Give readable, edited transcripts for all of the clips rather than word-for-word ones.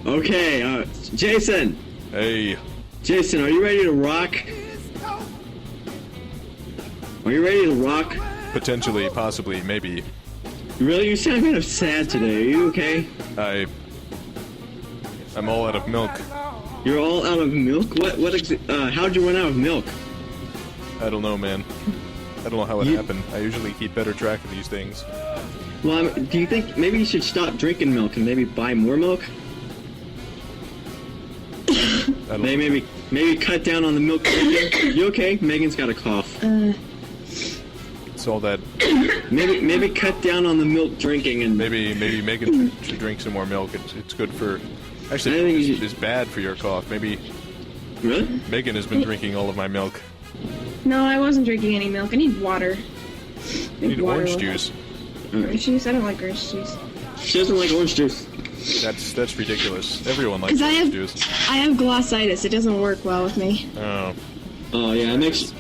Okay, Jason! Hey. Jason, are you ready to rock? Are you ready to rock? Potentially, possibly, maybe. Really? You sound kind of sad today. Are you okay? I'm all out of milk. You're all out of milk? How'd you run out of milk? I don't know, man. I don't know how it happened. I usually keep better track of these things. Well, do you think maybe you should stop drinking milk and maybe buy more milk? Maybe cut down on the milk drinking. You okay? Megan's got a cough. It's all that. Maybe cut down on the milk drinking and maybe Megan should drink some more milk. It's good for. Actually, it's bad for your cough. Maybe. Really? Megan has been drinking all of my milk. No, I wasn't drinking any milk. I need water. You need orange juice. Orange juice? I don't like orange juice. She doesn't like orange juice. That's ridiculous. Everyone likes orange juice. I have glossitis. It doesn't work well with me. Oh. Oh yeah, it makes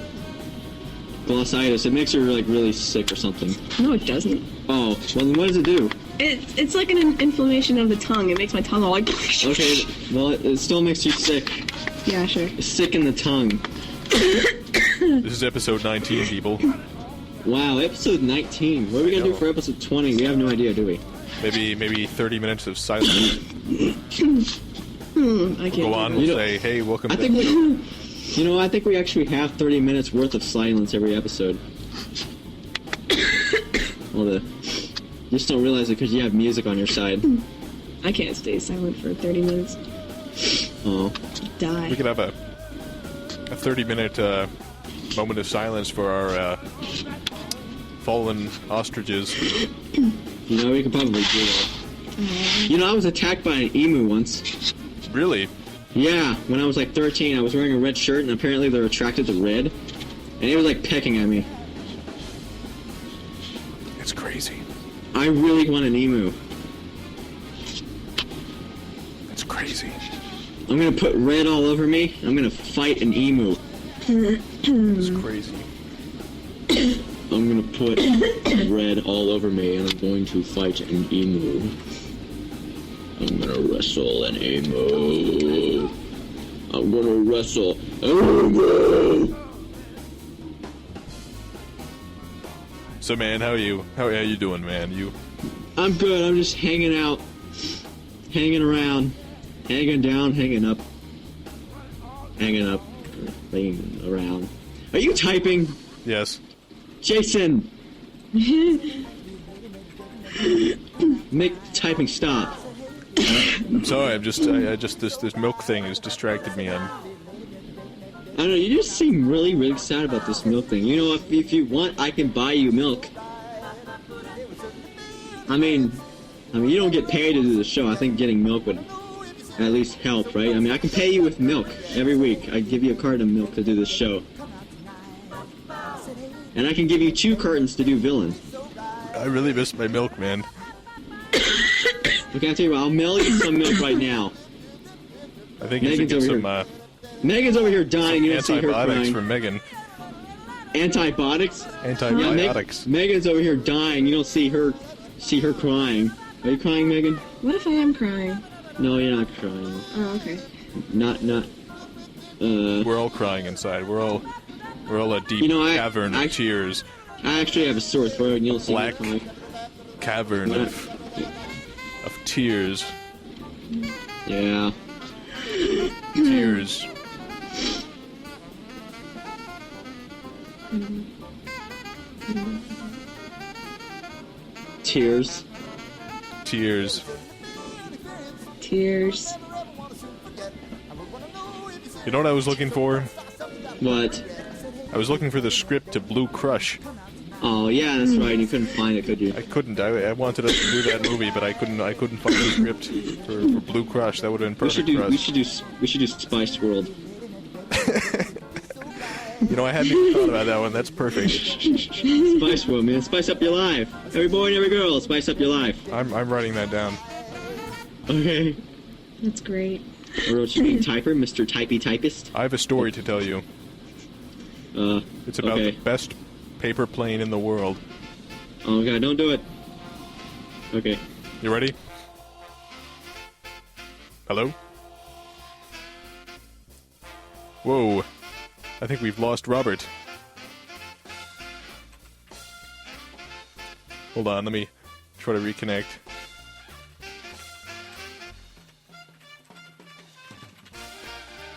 glossitis. It makes her like really sick or something. No, it doesn't. Oh, well then what does it do? It's like an inflammation of the tongue. It makes my tongue all like. Okay, well it still makes you sick. Yeah, sure. Sick in the tongue. This is episode 19, people. Wow, episode 19. What are we gonna do for episode 20? We have no idea, do we? Maybe 30 minutes of silence. I can't. Go on. We'll say, "Hey, welcome." I think we actually have 30 minutes worth of silence every episode. Well, you just don't realize it because you have music on your side. I can't stay silent for 30 minutes. Oh. Die. We could have a 30-minute moment of silence for our fallen ostriches. You know, we could probably do that. You know, I was attacked by an emu once. Really? Yeah, when I was like 13, I was wearing a red shirt, and apparently they're attracted to red. And he was like pecking at me. It's crazy. I really want an emu. It's crazy. I'm gonna put red all over me. I'm gonna fight an emu. It's crazy. I'm gonna put red all over me, and I'm going to fight an emu. I'm gonna wrestle an emu. I'm gonna wrestle an emu. So, man, how are you? How are you doing, man? I'm good. I'm just hanging out, hanging around, hanging down, hanging up, hanging around. Are you typing? Yes. Jason! Make typing stop. I'm sorry. I just this milk thing has distracted me. I don't know, you just seem really, really sad about this milk thing. You know, if you want, I can buy you milk. I mean, you don't get paid to do the show. I think getting milk would at least help, right? I mean, I can pay you with milk every week. I give you a carton of milk to do this show. And I can give you 2 cartons to do villain. I really miss my milk, man. Okay, I'll tell you what, I'll mail you some milk right now. I think you should get some Megan's over here dying. You don't see her antibiotics crying. from Megan. Antibiotics? Antibiotics. Yeah, Megan's over here dying. You don't see her crying. Are you crying, Megan? What if I am crying? No, you're not crying. Oh, okay. Not. We're all crying inside. We're all a deep cavern of tears. I actually have a sore throat, and you'll see me crying. Cavern of tears. Yeah. Tears. Tears. Tears. Tears. You know what I was looking for? What? I was looking for the script to Blue Crush. Oh yeah, that's right. You couldn't find it, could you? I couldn't. I wanted us to do that movie, but I couldn't find the script for Blue Crush. That would have been perfect for us. We should do Spice World. You know, I hadn't even thought about that one. That's perfect. Spice World, man. Spice up your life. Every boy and every girl, spice up your life. I'm writing that down. Okay. That's great. Or what you mean, typer, Mr. Typey Typist? I have a story to tell you. It's about the best paper plane in the world. Oh god, don't do it. Okay. You ready? Hello? Whoa. I think we've lost Robert. Hold on, let me try to reconnect.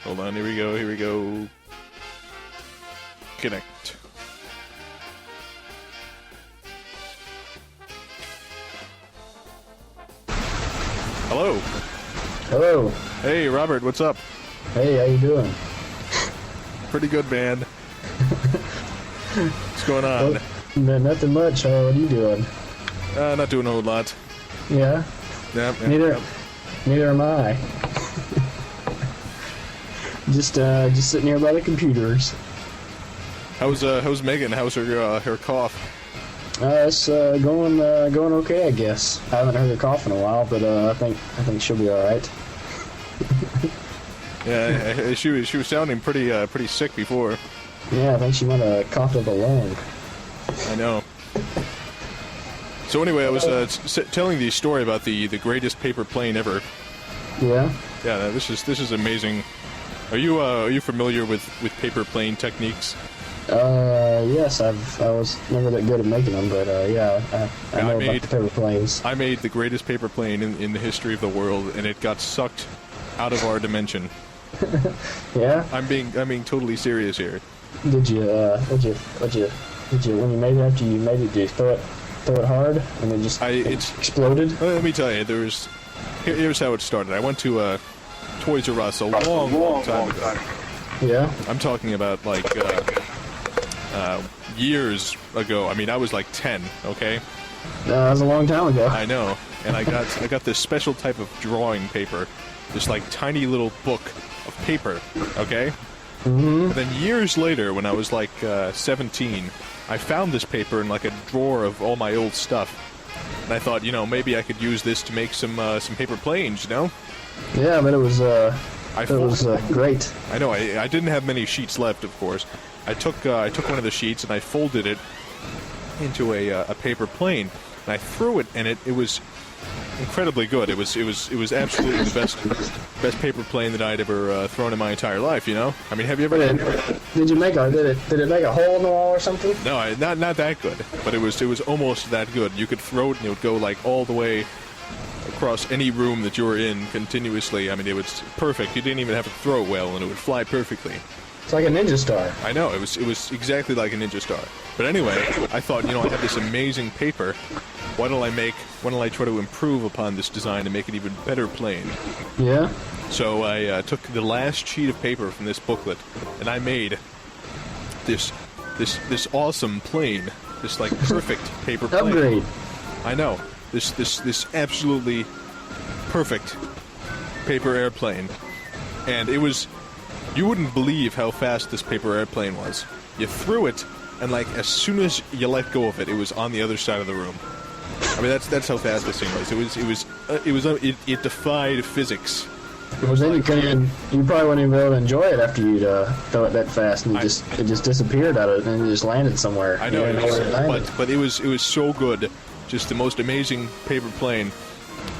Hold on, here we go. Connect. Hello. Hello. Hey, Robert, what's up? Hey, how you doing? Pretty good, man. What's going on? Well, nothing much. What are you doing? Not doing a whole lot. Yeah? Yep. Neither am I. Just sitting here by the computers. How's Megan? How's her cough? It's going okay, I guess. I haven't heard her cough in a while, but I think she'll be all right. Yeah, she was sounding pretty sick before. Yeah, I think she might have coughed up a lung. I know. So anyway, I was telling the story about the greatest paper plane ever. Yeah. Yeah, this is amazing. Are you familiar with paper plane techniques? Yes, I was never that good at making them, but yeah, I know about the paper planes. I made the greatest paper plane in the history of the world, and it got sucked out of our dimension. Yeah. I'm being totally serious here. Did you when you made it, after you made it, did you throw it hard and it just exploded? Let me tell you, here's how it started. I went to Toys R Us a long time ago. Yeah. I'm talking about like years ago. I mean, I was like 10. Okay. That was a long time ago. I know, and I got this special type of drawing paper, this like tiny little book of paper. Okay. Mm-hmm. And then years later, when I was like 17, I found this paper in like a drawer of all my old stuff, and I thought, maybe I could use this to make some paper planes, Yeah, but it was great. I know. I didn't have many sheets left, of course. I took one of the sheets and I folded it into a paper plane, and I threw it, and it was incredibly good. It was absolutely the best paper plane that I'd ever thrown in my entire life. I mean, have you ever? Did it make a hole in the wall or something? No, not that good, but it was almost that good. You could throw it and it would go like all the way across any room that you were in continuously. I mean, it was perfect. You didn't even have to throw it well, and it would fly perfectly. It's like a ninja star. I know, it was exactly like a ninja star. But anyway, I thought, I have this amazing paper. Why don't I try to improve upon this design and make it even better plane? Yeah. So I took the last sheet of paper from this booklet, and I made this awesome plane, this like perfect paper plane. Upgrade. I know. This absolutely perfect paper airplane. And it was, you wouldn't believe how fast this paper airplane was. You threw it, and like as soon as you let go of it, it was on the other side of the room. I mean, that's how fast this thing was. It defied physics. Well, then you probably wouldn't even be able to enjoy it after you'd throw it that fast, and it just disappeared out of it, and it just landed somewhere. I know, but it was so good. Just the most amazing paper plane.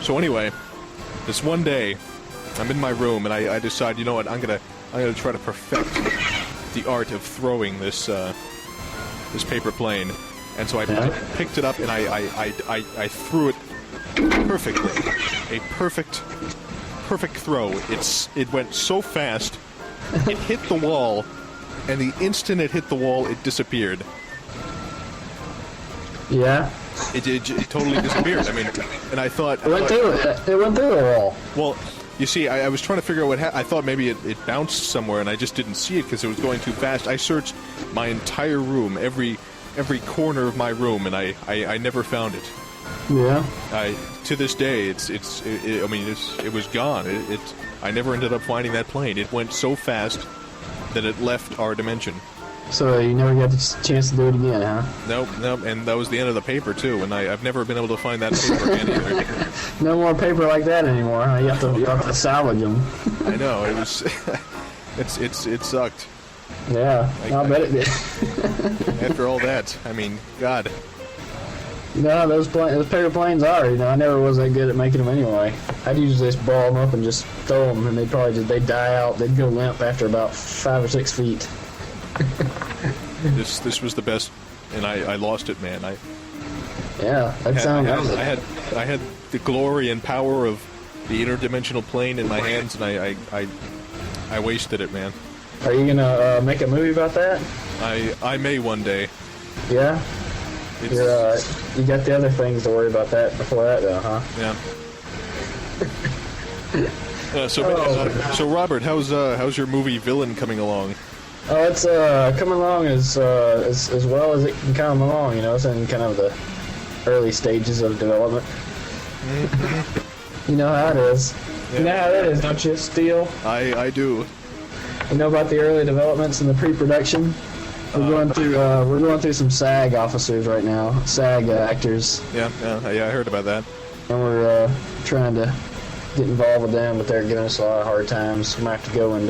So anyway, this one day, I'm in my room and I decide, you know what, I'm gonna try to perfect the art of throwing this paper plane. And so I picked it up and I threw it perfectly. A perfect throw. It went so fast, it hit the wall, and the instant it hit the wall, it disappeared. Yeah. It totally disappeared. I mean, and I thought... It went through the wall. Well, you see, I was trying to figure out what happened. I thought maybe it bounced somewhere, and I just didn't see it because it was going too fast. I searched my entire room, every corner of my room, and I never found it. Yeah. To this day, it was gone. I never ended up finding that plane. It went so fast that it left our dimension. So you never got the chance to do it again, huh? Nope, and that was the end of the paper too. And I've never been able to find that paper again either. No more paper like that anymore. Huh? You have to salvage them. I know, it was. it sucked. Yeah, I'll bet it did. After all that, I mean, God. No, those paper planes are. I never was that good at making them anyway. I'd usually just ball them up and just throw them, and they'd die out. They'd go limp after about 5 or 6 feet. This was the best, and I lost it, man. I had the glory and power of the interdimensional plane in my hands, and I wasted it, man. Are you gonna make a movie about that? I may one day. Yeah. You got the other things to worry about that before that, though, huh? Yeah. So Robert, how's your movie Villain coming along? Oh, it's coming along as well as it can come along. It's in kind of the early stages of development. You know how it is. Yeah. You know how it is, don't you, Steele? I do. You know about the early developments and the pre-production? We're going through some SAG officers right now, SAG actors. Yeah, I heard about that. And we're trying to get involved with them, but they're giving us a lot of hard times. We might have to go and,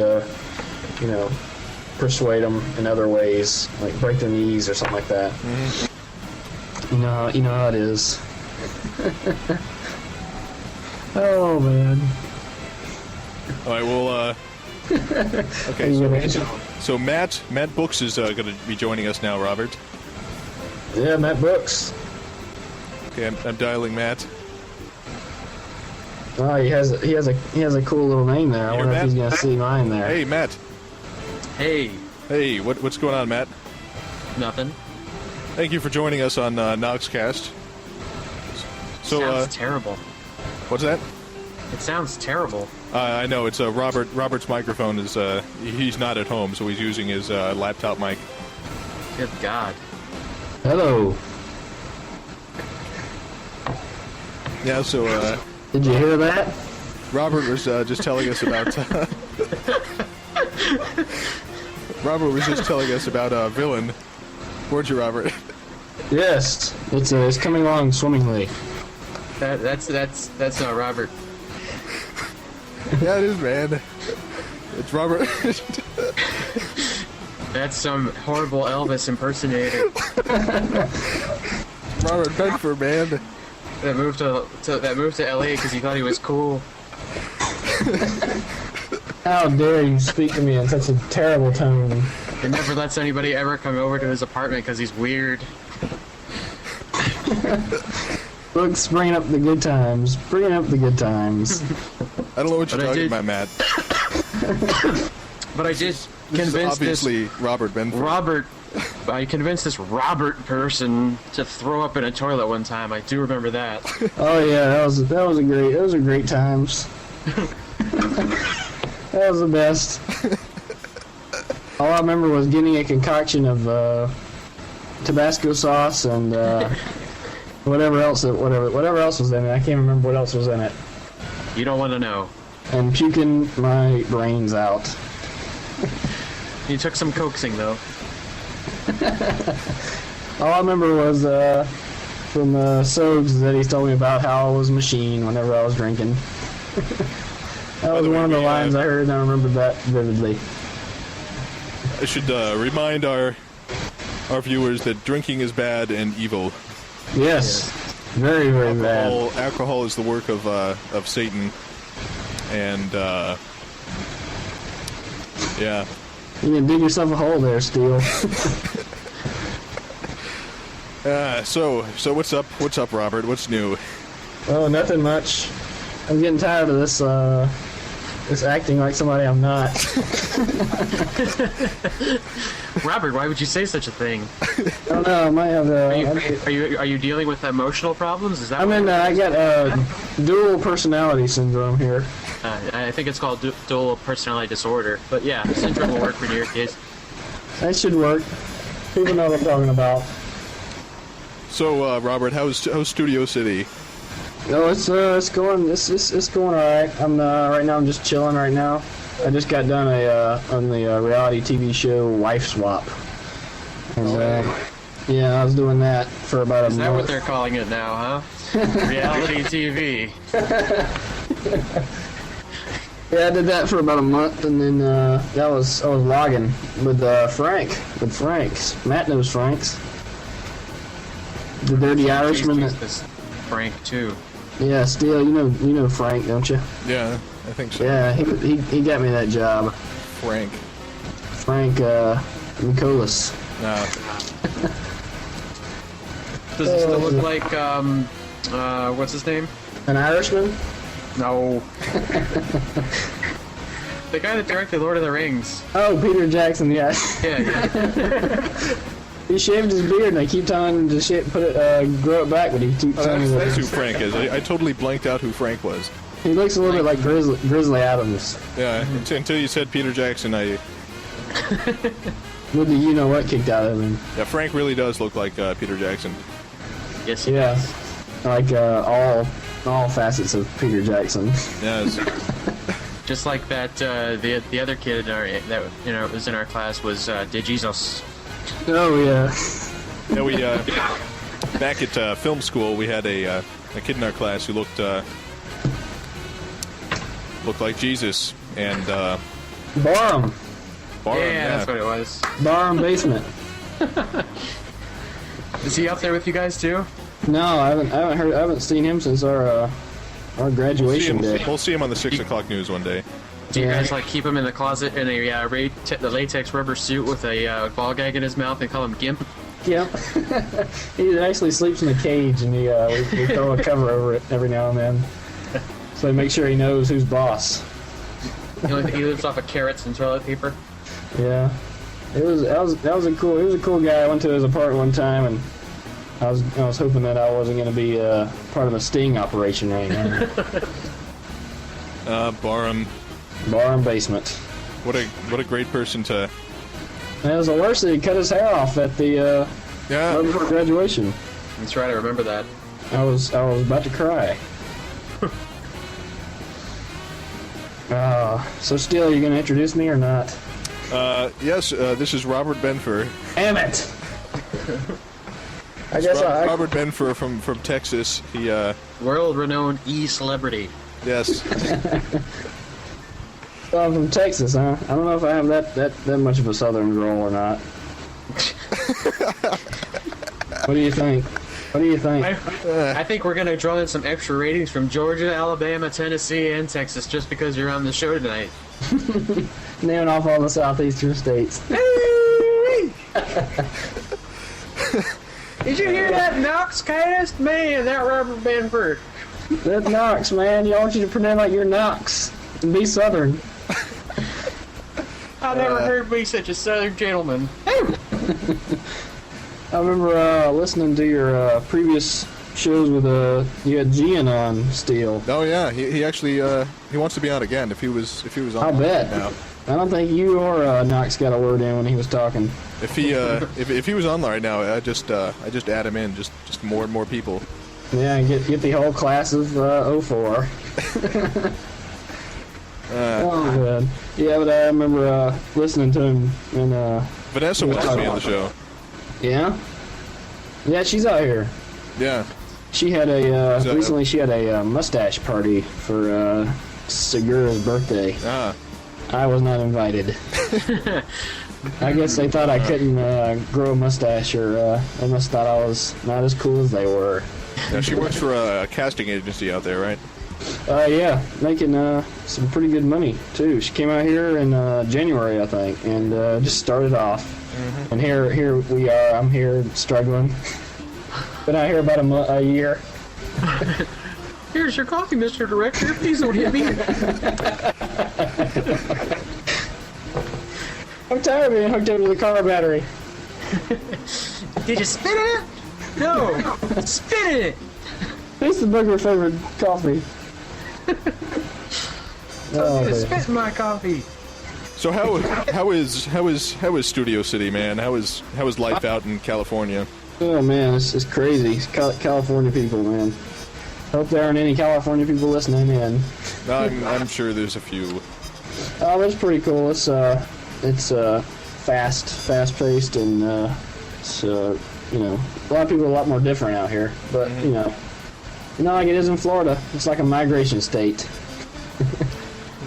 persuade them in other ways, like break their knees or something like that. Mm-hmm. You know how it is. Oh man. All right, well, okay. So Matt Books is going to be joining us now, Robert. Yeah, Matt Books. Okay, I'm dialing Matt. Oh, he has a cool little name there. I wonder if he's going to see mine there. Hey, Matt. Hey, what's going on, Matt? Nothing. Thank you for joining us on Knoxkast. So, sounds terrible. What's that? It sounds terrible. I know, it's Robert's microphone is, he's not at home, so he's using his laptop mic. Good God. Hello. Yeah, so, did you hear that? Robert was just telling us about... Robert was just telling us about Villain. Weren't you, Robert? Yes, it's coming along swimmingly. That's not Robert. Yeah, it is, man. It's Robert. That's some horrible Elvis impersonator. Robert Bedford, man. That moved to LA because he thought he was cool. How dare you speak to me in such a terrible tone? He never lets anybody ever come over to his apartment because he's weird. Looks, bringing up the good times. Bringing up the good times. I don't know what you're talking about, Matt. But I did convince obviously Robert Benford. I convinced this Robert person to throw up in a toilet one time. I do remember that. Oh yeah, those were great times. That was the best. All I remember was getting a concoction of Tabasco sauce and whatever else was in it. I can't remember what else was in it. You don't want to know. And puking my brains out. You took some coaxing though. All I remember was from Sogs that he told me about how I was a machine whenever I was drinking. That was one of the lines I heard, and I remember that vividly. I should remind our viewers that drinking is bad and evil. Yes, very, very bad. Alcohol is the work of Satan, and yeah. You can dig yourself a hole there, Steele. So what's up? What's up, Robert? What's new? Oh, nothing much. I'm getting tired of this acting like somebody I'm not. Robert, why would you say such a thing? I don't know. I might have. Are you dealing with emotional problems? Is that? I got dual personality syndrome here. I think it's called dual personality disorder. But yeah, syndrome will work for your case. That should work. People know what I'm talking about. So, Robert, how's Studio City? No, it's going all right. Right now I'm just chilling right now. I just got done on the reality TV show Wife Swap, and yeah, I was doing that for about a month. Is that what they're calling it now, huh? Reality TV. Yeah, I did that for about a month, and then I was logging with Franks. Matt knows Franks. The dirty Irishman. This Frank too. Yeah, Steele, you know Frank, don't you? Yeah, I think so. Yeah, he got me that job. Frank. Frank Nicholas. No. Does it still look like what's his name? An Irishman? No. The guy that directed Lord of the Rings. Oh, Peter Jackson, yeah. Yeah. He shaved his beard, and I keep telling him to grow it back, but he keeps telling me That's who Frank is. I totally blanked out who Frank was. He looks a little bit like Grizzly Adams. Yeah, until you said Peter Jackson, With the you-know-what kicked out of him. Yeah, Frank really does look like Peter Jackson. Yes, he Yeah. does. Like all facets of Peter Jackson. Yes. Just like that, the other kid that was in our class was DeJesus. Oh, yeah. Yeah, we back at film school, we had a kid in our class who looked like Jesus, and Barham. Yeah, that's what it was. Barham Basement. Is he up there with you guys too? No, I haven't seen him since our graduation day. We'll see him on the 6 o'clock news one day. Do you guys keep him in the closet in a the latex rubber suit with a ball gag in his mouth and call him Gimp? Yep. He actually sleeps in a cage, and we throw a cover over it every now and then, so to make sure he knows who's boss. He lives off of carrots and toilet paper. Yeah, he was a cool guy. I went to his apartment one time, and I was hoping that I wasn't going to be part of a sting operation right now. Barham Basement. What a great person to. That was the worst. He cut his hair off at the right before graduation. That's right. I remember that. I was about to cry. So Steele, you going to introduce me or not? Yes. This is Robert Benfer. Damn it! I guess Robert Benfer from Texas. He World-renowned e-celebrity. Yes. Well, I'm from Texas, huh? I don't know if I have that much of a southern drawl or not. What do you think? I think we're gonna draw in some extra ratings from Georgia, Alabama, Tennessee, and Texas just because you're on the show tonight. Naming off all the southeastern states. Did you hear that Knoxkast? Man, that Robert Benford. That Knox, man. I want you to pretend like you're Knox and be southern. I never heard me such a southern gentleman. I remember listening to your previous shows with you had Gian on Steel. Oh yeah, he actually he wants to be on again if he was on. I'll bet. Now. I don't think you or Knox got a word in when he was talking. If he if he was on right now, I just add him in, just more and more people. Yeah, and get the whole class of 04. Oh man, yeah, but I remember listening to him and Vanessa wants to be on the show. Yeah, she's out here. Yeah. She had recently. She had a mustache party for Segura's birthday. Ah. I was not invited. I guess they thought I couldn't grow a mustache, or they must have thought I was not as cool as they were. Yeah, she works for a casting agency out there, right? Yeah, making some pretty good money too. She came out here in January, I think, and just started off. Mm-hmm. And here we are. I'm here struggling. Been out here about a year. Here's your coffee, Mr. Director. Please don't hit me. I'm tired of being hooked up to the car battery. Did you spit in it? No, spit in it. Who's the booger favorite coffee? Spit in my coffee. So how is Studio City, man? How is life out in California? Oh man, it's crazy. It's California people, man. Hope there aren't any California people listening in. I'm sure there's a few. Oh, that's pretty cool. It's fast-paced, and it's a lot of people are a lot more different out here. But like it is in Florida. It's like a migration state.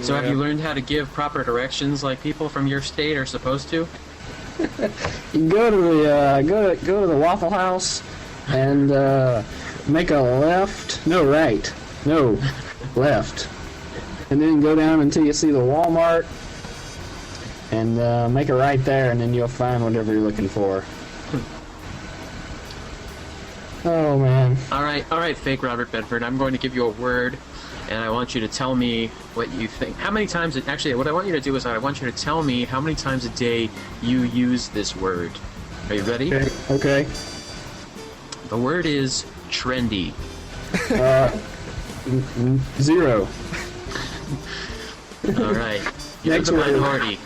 So have you learned how to give proper directions like people from your state are supposed to? You go to the Waffle House, and make a left. No, right. No, left. And then go down until you see the Walmart, and make a right there, and then you'll find whatever you're looking for. Oh, man. All right, fake Robert Bedford. I'm going to give you a word, and I want you to tell me what you think. How many times? Actually, what I want you to do is I want you to tell me how many times a day you use this word. Are you ready? Okay. The word is trendy. 0. All right. You're Next the word. minority.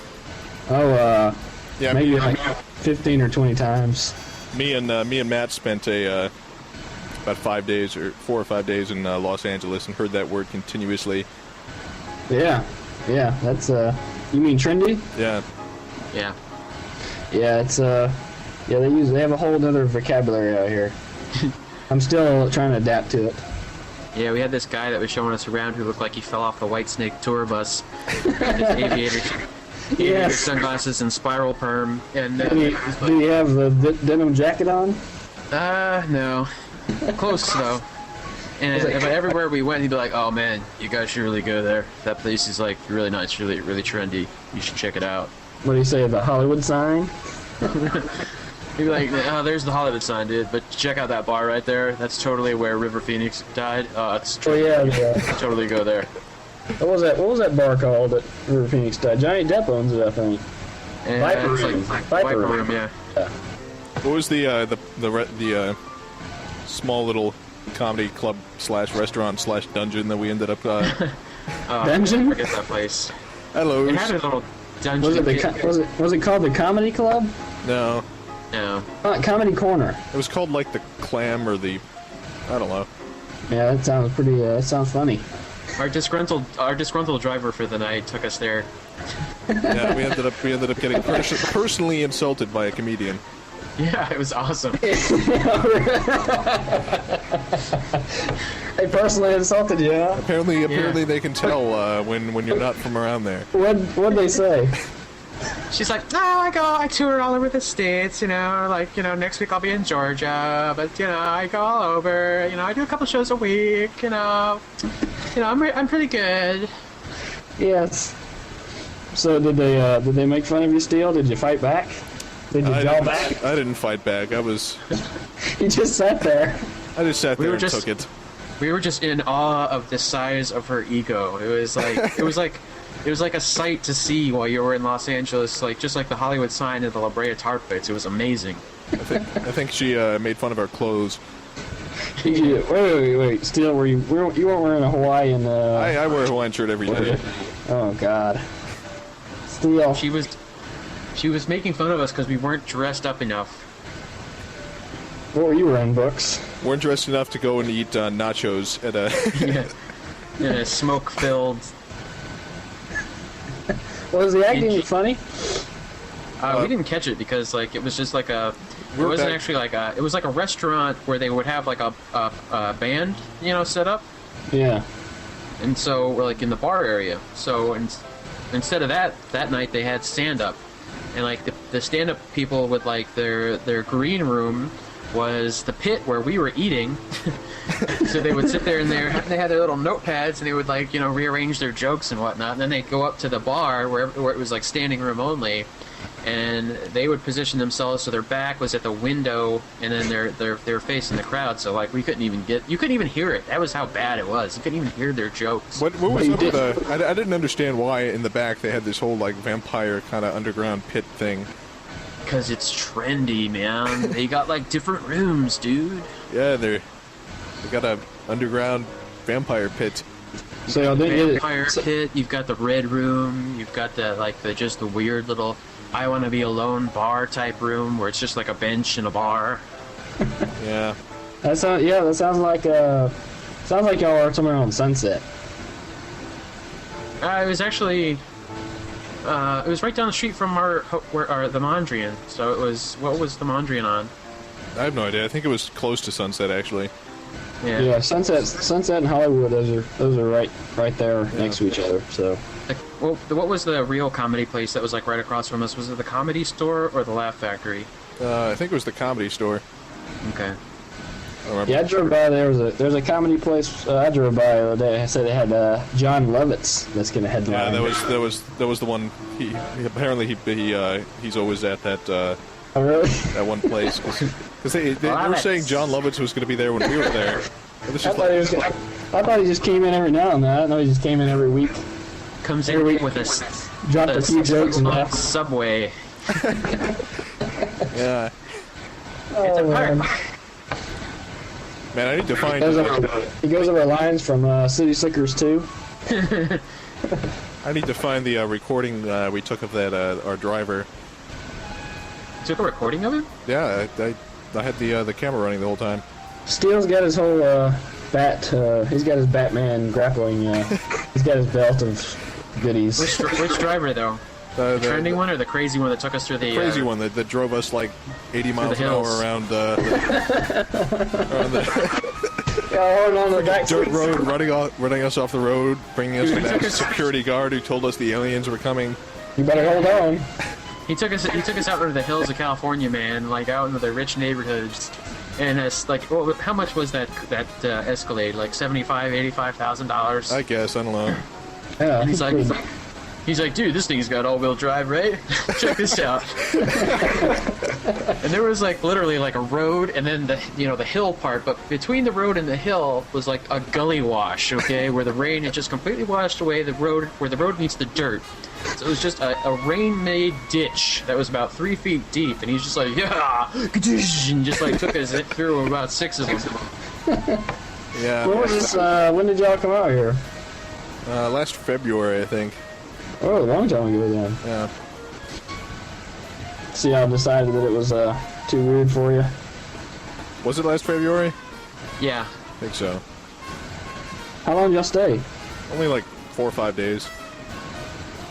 Oh, Yeah, maybe me, like 15 or 20 times. me and Matt spent about 5 days or 4 or 5 days in Los Angeles and heard that word continuously. Yeah, that's you mean trendy? Yeah. Yeah. Yeah, it's they have a whole other vocabulary out here. I'm still trying to adapt to it. Yeah, we had this guy that was showing us around who looked like he fell off the White Snake tour bus. His aviator Yes. sunglasses and spiral perm. And Do you have the denim jacket on? no. Close though. And but everywhere we went, he'd be like, "Oh man, you guys should really go there. That place is like really nice, really really trendy. You should check it out." What do you say, the Hollywood sign? He'd be like, "Oh, there's the Hollywood sign, dude. But check out that bar right there. That's totally where River Phoenix died. It's Oh yeah, totally go there." what was that bar called that River Phoenix died? Johnny Depp owns it, I think. And Viper it's Room. like Viper Viper Room. Room, yeah. What was the small little comedy club / restaurant / dungeon that we ended up? Dungeon? I forget that place. Hello. It had a little dungeon. Was it called the Comedy Club? No, No. Comedy Corner. it was called like the Clam or the, I don't know. Yeah, that sounds pretty. That sounds funny. Our disgruntled driver for the night took us there. Yeah, we ended up getting personally insulted by a comedian. Yeah, it was awesome. They personally insulted you, huh? Apparently they can tell when you're not from around there. What'd they say? She's like, "No, I tour all over the states, next week I'll be in Georgia, but, I go all over, I do a couple shows a week, I'm pretty good." Yes. So did they make fun of you still? Did you fight back? Did you jaw back? I didn't fight back. You just sat there. I just sat there were and just- took it. We were just in awe of the size of her ego. It was like a sight to see while you were in Los Angeles, just like the Hollywood sign and the La Brea tar pits. It was amazing. I think she made fun of our clothes. Wait. Still, you weren't wearing a Hawaiian? I wear a Hawaiian shirt every day. Oh God. Still. She was making fun of us because we weren't dressed up enough. What were you wearing, Books? Weren't dressed enough to go and eat nachos at a. In a smoke-filled. Was the acting funny? We didn't catch it because it was just like a. It We're wasn't back- actually like a. It was like a restaurant where they would have like a band, set up, Yeah. and so we're in the bar area. So instead of that night they had stand up, and the stand up people with their green room was the pit where we were eating. So they would sit there and they had their little notepads and they would rearrange their jokes and whatnot, and then they'd go up to the bar where it was standing room only, and they would position themselves so their back was at the window and then they're facing the crowd, so you couldn't even hear it. That was how bad it was. You couldn't even hear their jokes. What was up with the? I didn't understand why in the back they had this whole vampire kind of underground pit thing. Because it's trendy, man. They got different rooms, dude. Yeah, they got a underground vampire pit. So Vampire pit. You've got the red room. You've got the weird little I want to be alone bar type room where it's just like a bench and a bar. Yeah. that sounds like y'all are somewhere on Sunset. It was actually. It was right down the street from the Mondrian. So it was. What was the Mondrian on? I have no idea. I think it was close to Sunset actually. Yeah, Sunset and Hollywood. Those are right there next to each other. So. What was the real comedy place that was right across from us? Was it the Comedy Store or the Laugh Factory? I think it was the Comedy Store. Okay. remember. Yeah, I drove by. There's a comedy place I drove by the other day. I said they had John Lovitz that's gonna headline. Yeah, that was the one. He apparently he's always at that Oh, really? that one place because they were saying John Lovitz was going to be there when we were there. But it's I just thought he just came in every now and then. I didn't know he just came in every week. Comes Every in week. with a Dropped a few jokes and left. Subway. yeah. It's a park. Man, I need to find. He goes over lines from City Slickers 2. I need to find the recording we took of that our driver. You took a recording of it? Yeah, I had the camera running the whole time. Steele's got his whole he's got his Batman grappling, he's got his belt of goodies. Which driver, though? The trending one or the crazy one that took us through the... crazy one that drove us like 80 miles an hour around the On the back dirt road, running us off the road, bringing us to that security guard who told us the aliens were coming. You better hold on. He took us out into the hills of California, man, like out into the rich neighborhoods. And it's like, well, how much was that Escalade? Like $75,000-$85,000? I guess, I don't know. Yeah, And he's like, dude, this thing's got all-wheel drive, right? Check this out. And there was like literally like a road, and then the hill part. But between the road and the hill was like a gully wash, okay, where the rain had just completely washed away the road, where the road meets the dirt. So it was just a rain-made ditch that was about 3 feet deep, and he's just like, yeah, and just like took us through about 6 of them. Yeah. What was this, when did y'all come out here? Last February, I think. Oh, a long time ago then. Yeah. So y'all decided that it was too weird for you? Was it last February? Yeah. I think so. How long did y'all stay? Only like 4 or 5 days.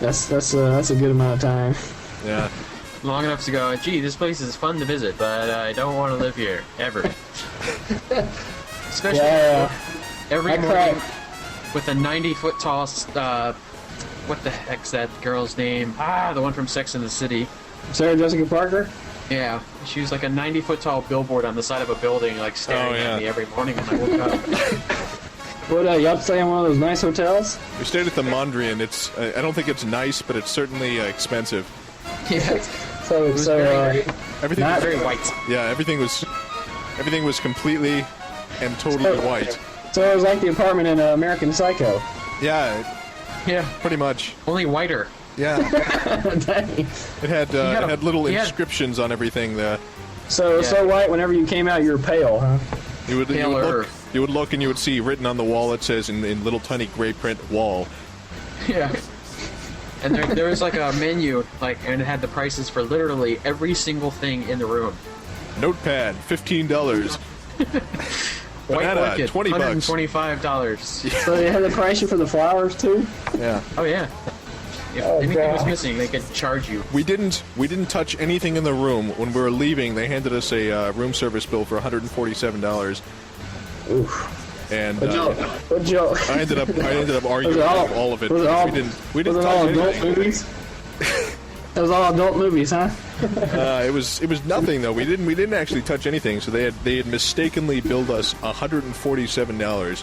That's a good amount of time. Yeah. Long enough to go, gee, this place is fun to visit, but I don't want to live here, ever. Especially every morning with a 90-foot tall, what the heck's that girl's name? The one from Sex and the City. Sarah Jessica Parker? Yeah, she was like a 90-foot tall billboard on the side of a building, like staring at me every morning when I woke up. What, y'all stay in one of those nice hotels? We stayed at the Mondrian. It's I don't think it's nice, but it's certainly expensive. Yeah. So Everything not was very white. Yeah, everything was completely and totally white. So it was like the apartment in American Psycho. Yeah, Yeah, pretty much. only whiter. Yeah. Dang. It had little inscriptions on everything there. So white. Whenever you came out, you were pale, huh? You would look and you would see written on the wall, it says in little tiny gray print, wall. Yeah. And there was like a menu, and it had the prices for literally every single thing in the room. Notepad, $15. White Banana, orchid, $20. $125. So they had the price for the flowers too. Yeah. Oh yeah. If anything was missing, they could charge you. We didn't touch anything in the room. When we were leaving, they handed us a room service bill for $147. Oof. And What joke? I ended up arguing all of it. Was it all, we didn't was it touch all adult anything. movies? It was all adult movies, huh? It was nothing though. We didn't actually touch anything. So they had mistakenly billed us $147.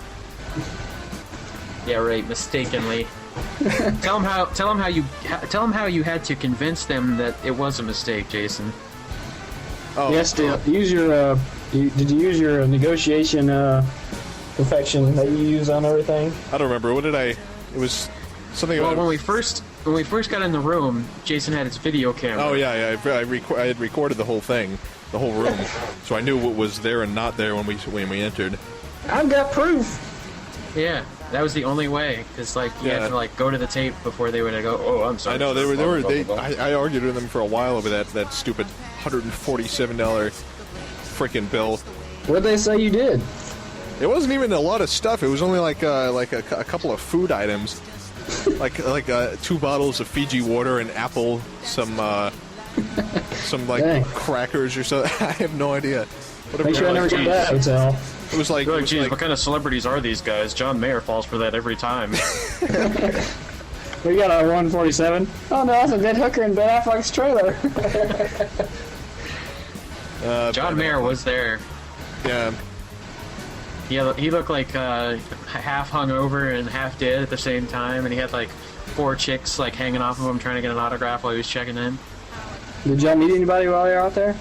Yeah, right. Mistakenly. Tell them how you had to convince them that it was a mistake, Jason. Oh, Yes, use your. Did you use your negotiation perfection that you use on everything? I don't remember. What did I? It was something. Well, about, when we first got in the room, Jason had his video camera. Oh yeah. I had recorded the whole thing, the whole room, so I knew what was there and not there when we entered. I've got proof. Yeah, that was the only way, because you had to go to the tape before they would go. Oh, I'm sorry. I know I argued with them for a while over that stupid $147 freaking bill. What'd they say you did? It wasn't even a lot of stuff. It was only like a couple of food items, like 2 bottles of Fiji water, an apple, some Dang. crackers or something. I have no idea. Whatever. Make sure I never get that hotel. It was like, what kind of celebrities are these guys? John Mayer falls for that every time. We got a 147. Oh no, that's a dead hooker in Ben Affleck's trailer. John Mayer was there. Yeah. He looked like half hungover and half dead at the same time, and he had like 4 chicks like hanging off of him trying to get an autograph while he was checking in. Did y'all meet anybody while you were out there?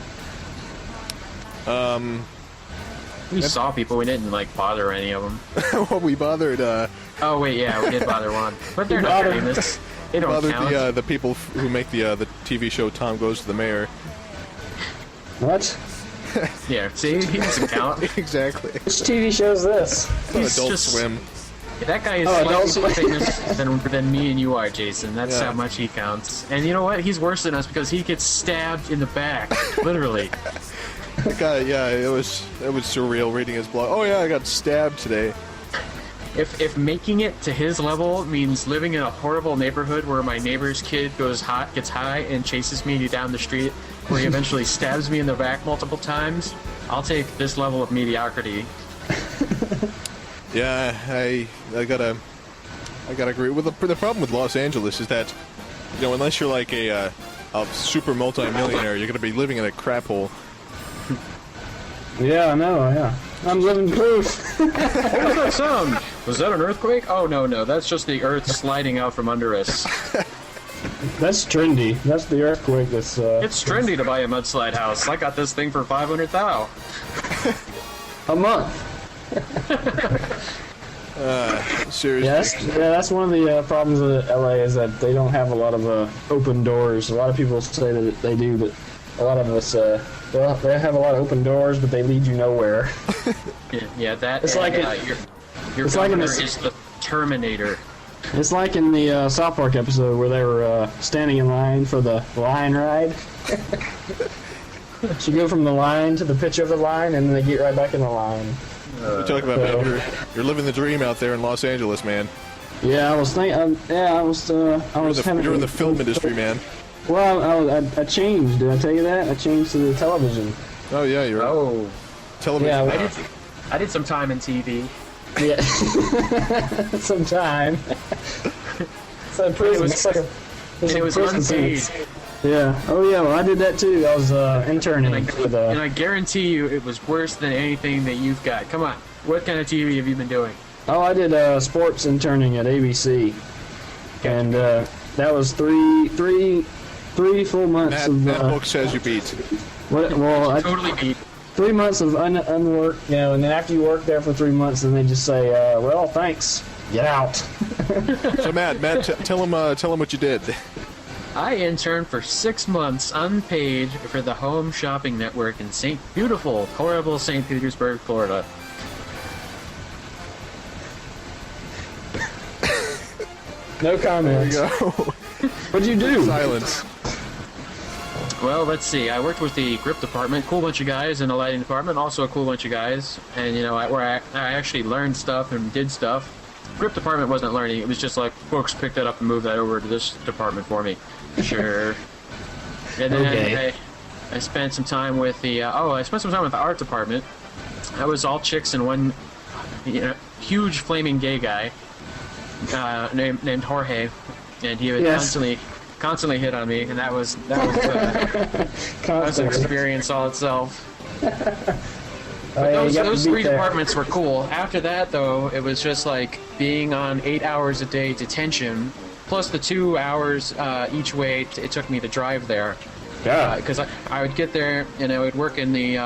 We saw people. We didn't like bother any of them. Well, we bothered. Oh wait, yeah, we did bother one, but they're not famous. They don't bothered count. the people who make the TV show Tom Goes to the Mayor. What? Yeah, see, he doesn't count. Exactly. Which TV show's this? He's Adult just- Swim. That guy is Adult slightly more Swim. famous than me and you are, Jason. That's Yeah. how much he counts. And you know what? He's worse than us because he gets stabbed in the back, literally. The guy, yeah, it was surreal reading his blog. Oh yeah, I got stabbed today. If making it to his level means living in a horrible neighborhood where my neighbor's kid gets high and chases me down the street, where he eventually stabs me in the back multiple times, I'll take this level of mediocrity. Yeah, I gotta agree. With the problem with Los Angeles is that, you know, unless you're like a super multi-millionaire, you're gonna be living in a crap hole. Yeah, I know, yeah. I'm living proof. What was that sound? Was that an earthquake? Oh, no, that's just the earth sliding out from under us. That's trendy. That's the earthquake that's, It's trendy to buy a mudslide house. I got this thing for 500 thou. a month. Seriously. That's one of the problems with LA is that they don't have a lot of open doors. A lot of people say that they do, but a lot of us, well, they have a lot of open doors, but they lead you nowhere. Yeah, that. It's like your it's like in governor the- is the Terminator. It's like in the South Park episode where they were standing in line for the line ride. So you go from the line to the pitch of the line, and then they get right back in the line. What you talking about, man? You're living the dream out there in Los Angeles, man. Yeah, I was thinking. I was You're in the film industry, man. Well, I changed. Did I tell you that? I changed to the television. Oh yeah, you're Oh, television. Yeah, I did some time in TV. yeah. Sometime. It's a prison. It's like a. It was unpaid. Yeah. Oh yeah. Well, I did that too. I was interning with And I guarantee you, it was worse than anything that you've got. Come on, what kind of TV have you been doing? Oh, I did sports interning at ABC, and that was three full months of. That book says you beat. Well, Totally beat. 3 months of unwork, you know, and then after you work there for 3 months, then they just say, well, thanks, get out. So Matt, tell him what you did. I interned for 6 months unpaid for the Home Shopping Network in beautiful, horrible St. Petersburg, Florida. No There comments. you go. What'd you do? Silence. Well, let's see. I worked with the grip department, cool bunch of guys, in the lighting department, also a cool bunch of guys. And, you know, where I actually learned stuff and did stuff. Grip department wasn't learning. It was just like, folks, pick that up and move that over to this department for me. Sure. And then Okay. I spent some time with the, I spent some time with the art department. I was all chicks and one, you know, huge flaming gay guy named Jorge. And he would Yes. constantly hit on me, and that was an Constantly. experience all itself. Oh, But yeah, you got to those beat 3 that. departments were cool. After that, though, it was just like being on 8 hours a day detention, plus the 2 hours each way it took me to drive there. Yeah. Because I would get there and I would work in the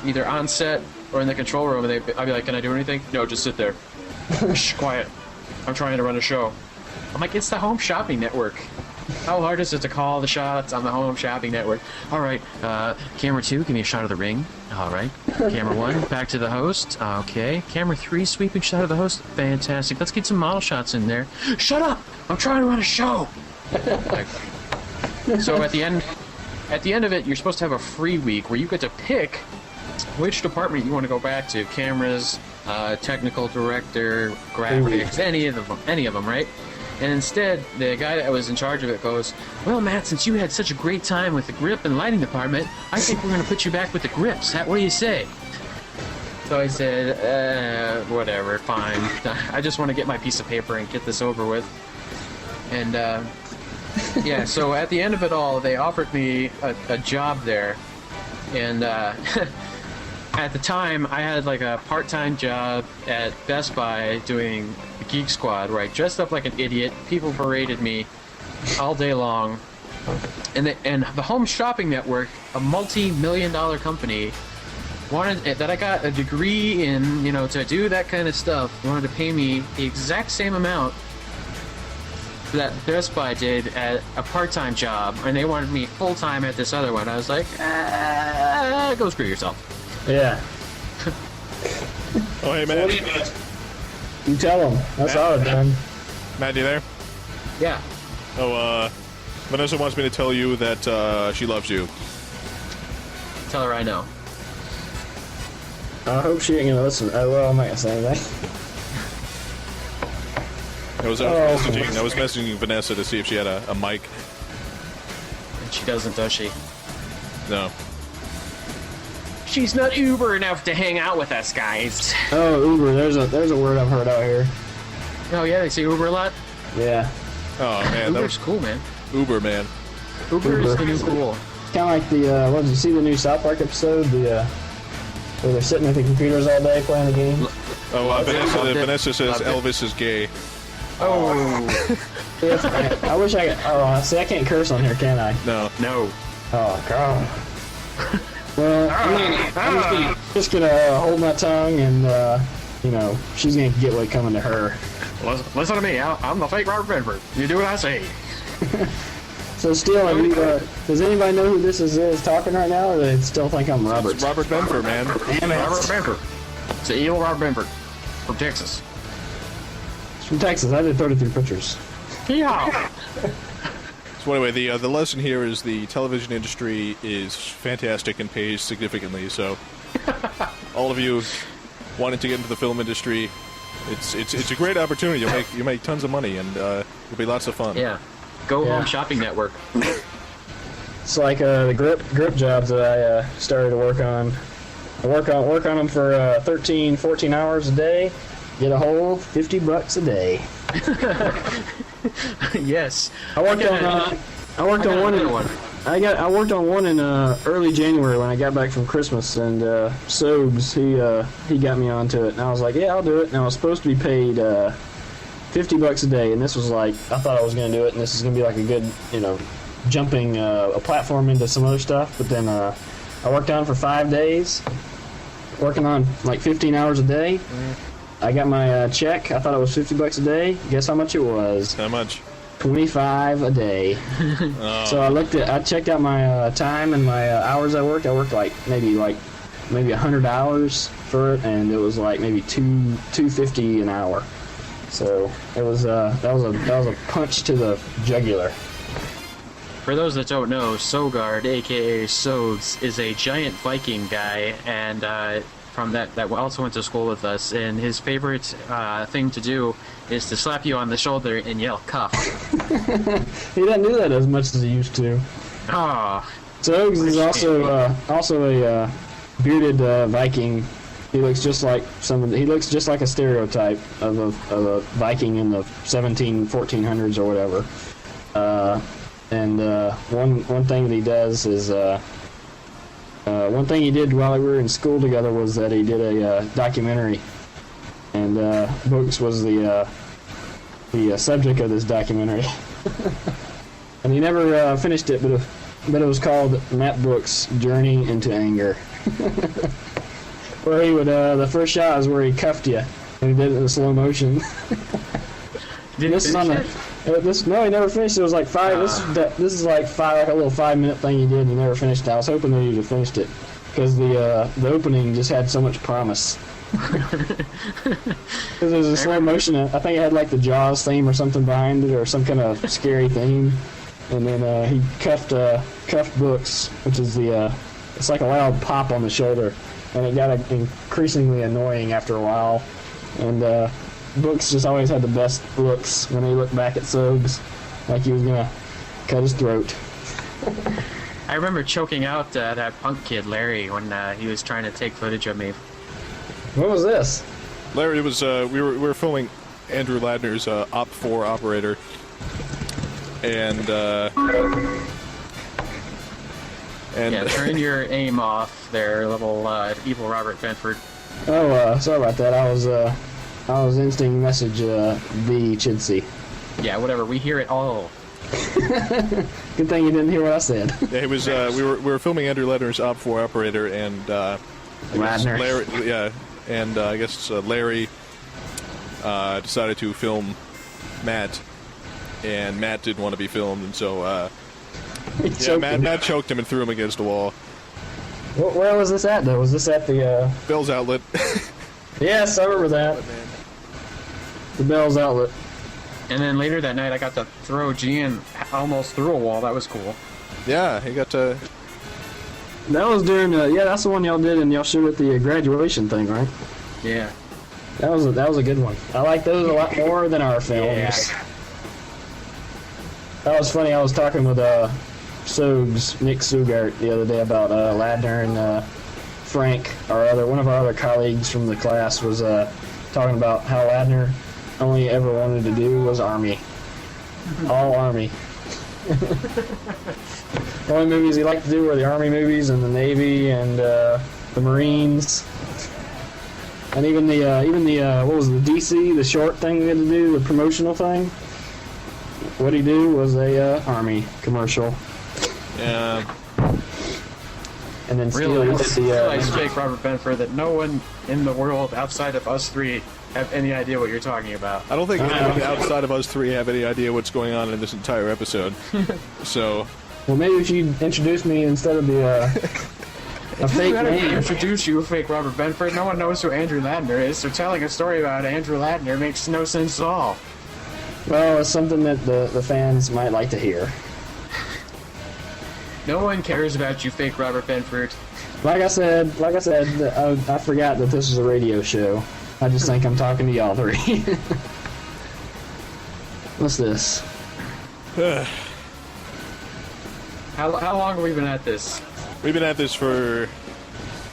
either on set or in the control room, and I'd be like, "Can I do anything?" "No, just sit there." "Shh, quiet. I'm trying to run a show." I'm like, "It's the Home Shopping Network. How hard is it to call the shots on the Home Shopping Network?" "All right, camera 2, give me a shot of the ring." "All right, camera 1, back to the host." "Okay, camera 3, sweeping shot of the host." "Fantastic. Let's get some model shots in there." "Shut up! I'm trying to run a show." So at the end of it, you're supposed to have a free week where you get to pick which department you want to go back to: cameras, technical director, graphics, any of them, right? And instead, the guy that was in charge of it goes, "Well, Matt, since you had such a great time with the grip and lighting department, I think we're going to put you back with the grips. What do you say?" So I said, whatever, fine. I just want to get my piece of paper and get this over with. And, yeah, so at the end of it all, they offered me a job there. And at the time, I had like a part-time job at Best Buy doing the Geek Squad, where I dressed up like an idiot. People berated me all day long. And the Home Shopping Network, a multi-million-dollar company, wanted that I got a degree in, to do that kind of stuff. Wanted to pay me the exact same amount that Best Buy did at a part-time job, and they wanted me full-time at this other one. I was like, go screw yourself. Yeah. Oh, hey, man. You tell them. That's all I've done. Matt, you there? Yeah. Oh, Vanessa wants me to tell you that she loves you. Tell her I know. I hope she ain't gonna listen. Well, I'm not gonna say anything. I was messaging Vanessa to see if she had a mic. And she doesn't, does she? No. She's not Uber enough to hang out with us, guys. Oh, Uber. There's a word I've heard out here. Oh, yeah, they say Uber a lot? Yeah. Oh, man. Uber's cool, man. Uber, man. Uber is the new cool. Kind of like the, did you see the new South Park episode? Where they're sitting at the computers all day playing the game? Oh, Vanessa says Elvis is gay. Oh. I wish I could. Oh, see, I can't curse on here, can I? No. Oh, God. Well, I'm just gonna hold my tongue and, she's gonna get what coming to her. Listen to me. I'm the fake Robert Benford. You do what I say. So, still, does anybody know who this is talking right now, or do they still think I'm Robert? It's Robert Benford, man. Damn it. Robert Benford. It's the evil Robert Benford from Texas. It's from Texas. I did 33 pictures. Yeah. So anyway, the lesson here is the television industry is fantastic and pays significantly. So, all of you wanting to get into the film industry, it's a great opportunity. You'll make tons of money, and it'll be lots of fun. Yeah. Go Home Shopping Network. It's like the grip jobs that I started to work on. I work on them for 13, 14 hours a day. Get a whole $50 a day. Yes. I worked on one in early January when I got back from Christmas, and Sobes he got me onto it, and I was like, yeah, I'll do it. And I was supposed to be paid $50 a day, and this was like, I thought I was going to do it, and this is going to be like a good, jumping a platform into some other stuff. But then I worked on it for 5 days, working on like 15 hours a day. I got my check. I thought it was $50 a day. Guess how much it was? How much? $25 a day. So I checked out my time and my hours I worked. I worked maybe 100 hours for it, and it was like maybe $250 an hour. So it was that was a punch to the jugular. For those that don't know, Sogard, aka Sodes, is a giant Viking guy, and from that also went to school with us. And his favorite thing to do is to slap you on the shoulder and yell "cuff." He doesn't do that as much as he used to. Ah. Sogs is also a bearded Viking. He looks just like a stereotype of a Viking in the 1400s or whatever. One thing that he does is one thing he did while we were in school together was that he did a documentary, and Books was the subject of this documentary. And he never finished it, but it was called Matt Brooks' Journey into Anger. Where he would, the first shot is where he cuffed you, and he did it in slow motion. No, he never finished. It was like five. This is like a little 5-minute thing he did, and he never finished it. I was hoping that he would have finished it, because the opening just had so much promise. Because it was a slow motion. I think it had like the Jaws theme or something behind it, or some kind of scary theme. And then he cuffed Books, which is it's like a loud pop on the shoulder, and it got increasingly annoying after a while. And Books just always had the best looks when he looked back at Sogs, like he was gonna cut his throat. I remember choking out that punk kid Larry when he was trying to take footage of me. What was this? Larry, it was we were filming Andrew Ladner's Op 4 operator, and And Yeah, turn your aim off there, little evil Robert Benford. Oh, sorry about that. I was instinct message the Chidsey. Yeah, whatever. We hear it all. Good thing you didn't hear what I said. Yeah, it was. We were filming Andrew Ledner's Op 4 operator, and I guess Ladner. Larry. Yeah, and I guess Larry decided to film Matt, and Matt didn't want to be filmed, and so Matt choked him and threw him against a wall. Where was this at, though? Was this at the Bell's outlet. Yes, I remember that. The Bell's outlet. And then later that night, I got to throw Gian almost through a wall. That was cool. Yeah, he got to. That was during that's the one y'all did and y'all showed at the graduation thing, right? Yeah. That was a good one. I like those a lot more than our films. Yeah. That was funny. I was talking with Nick Sugart the other day about Ladner and Frank, one of our other colleagues from the class, was talking about how Ladner only ever wanted to do was Army. All Army. The only movies he liked to do were the Army movies and the Navy and the Marines. And even the what was it, the DC, the short thing we had to do, the promotional thing? What he do was a Army commercial. Yeah. And then Realize, the Jake Robert Benford, that no one in the world outside of us three have any idea what you're talking about. I don't think anyone outside of us three have any idea what's going on in this entire episode. So. Well, maybe if you introduce me instead of the a fake name. Introduce you, fake Robert Benford. No one knows who Andrew Ladner is, so telling a story about Andrew Ladner makes no sense at all. Well, it's something that the fans might like to hear. No one cares about you, fake Robert Benford. Like I said, I forgot that this is a radio show. I just think I'm talking to y'all three. What's this? How long have we been at this? We've been at this for,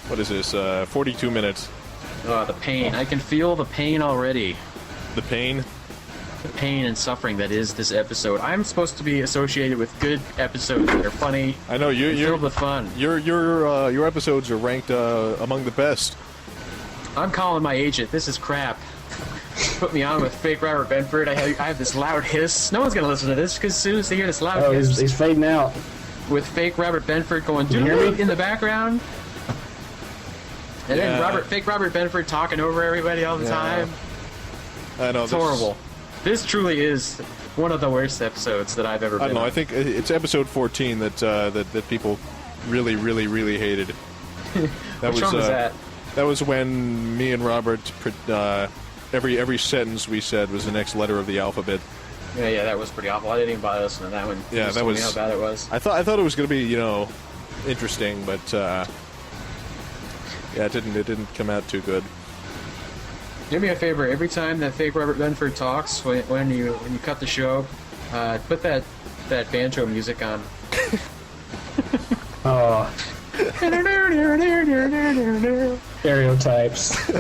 what is this, 42 minutes. Oh, the pain. I can feel the pain already. The pain? The pain and suffering that is this episode. I'm supposed to be associated with good episodes that are funny. I know, you're filled with fun. Your episodes are ranked among the best. I'm calling my agent. This is crap. Put me on with fake Robert Benford. I have this loud hiss. No one's going to listen to this because as soon as they hear this loud hiss... he's fading out. With fake Robert Benford going you hear me? in the background. And then fake Robert Benford talking over everybody all the time. I know. It's horrible. This truly is one of the worst episodes that I've ever been I don't know. on. I think it's episode 14 that people really, really, really hated. Which one was that? That was when me and Robert, every sentence we said was the next letter of the alphabet. Yeah, that was pretty awful. I didn't even bother listening to that one. Yeah, that was how bad it was. I thought it was going to be interesting, but it didn't come out too good. Do me a favor. Every time that fake Robert Benford talks, when you cut the show, put that banjo music on. Oh. Stereotypes.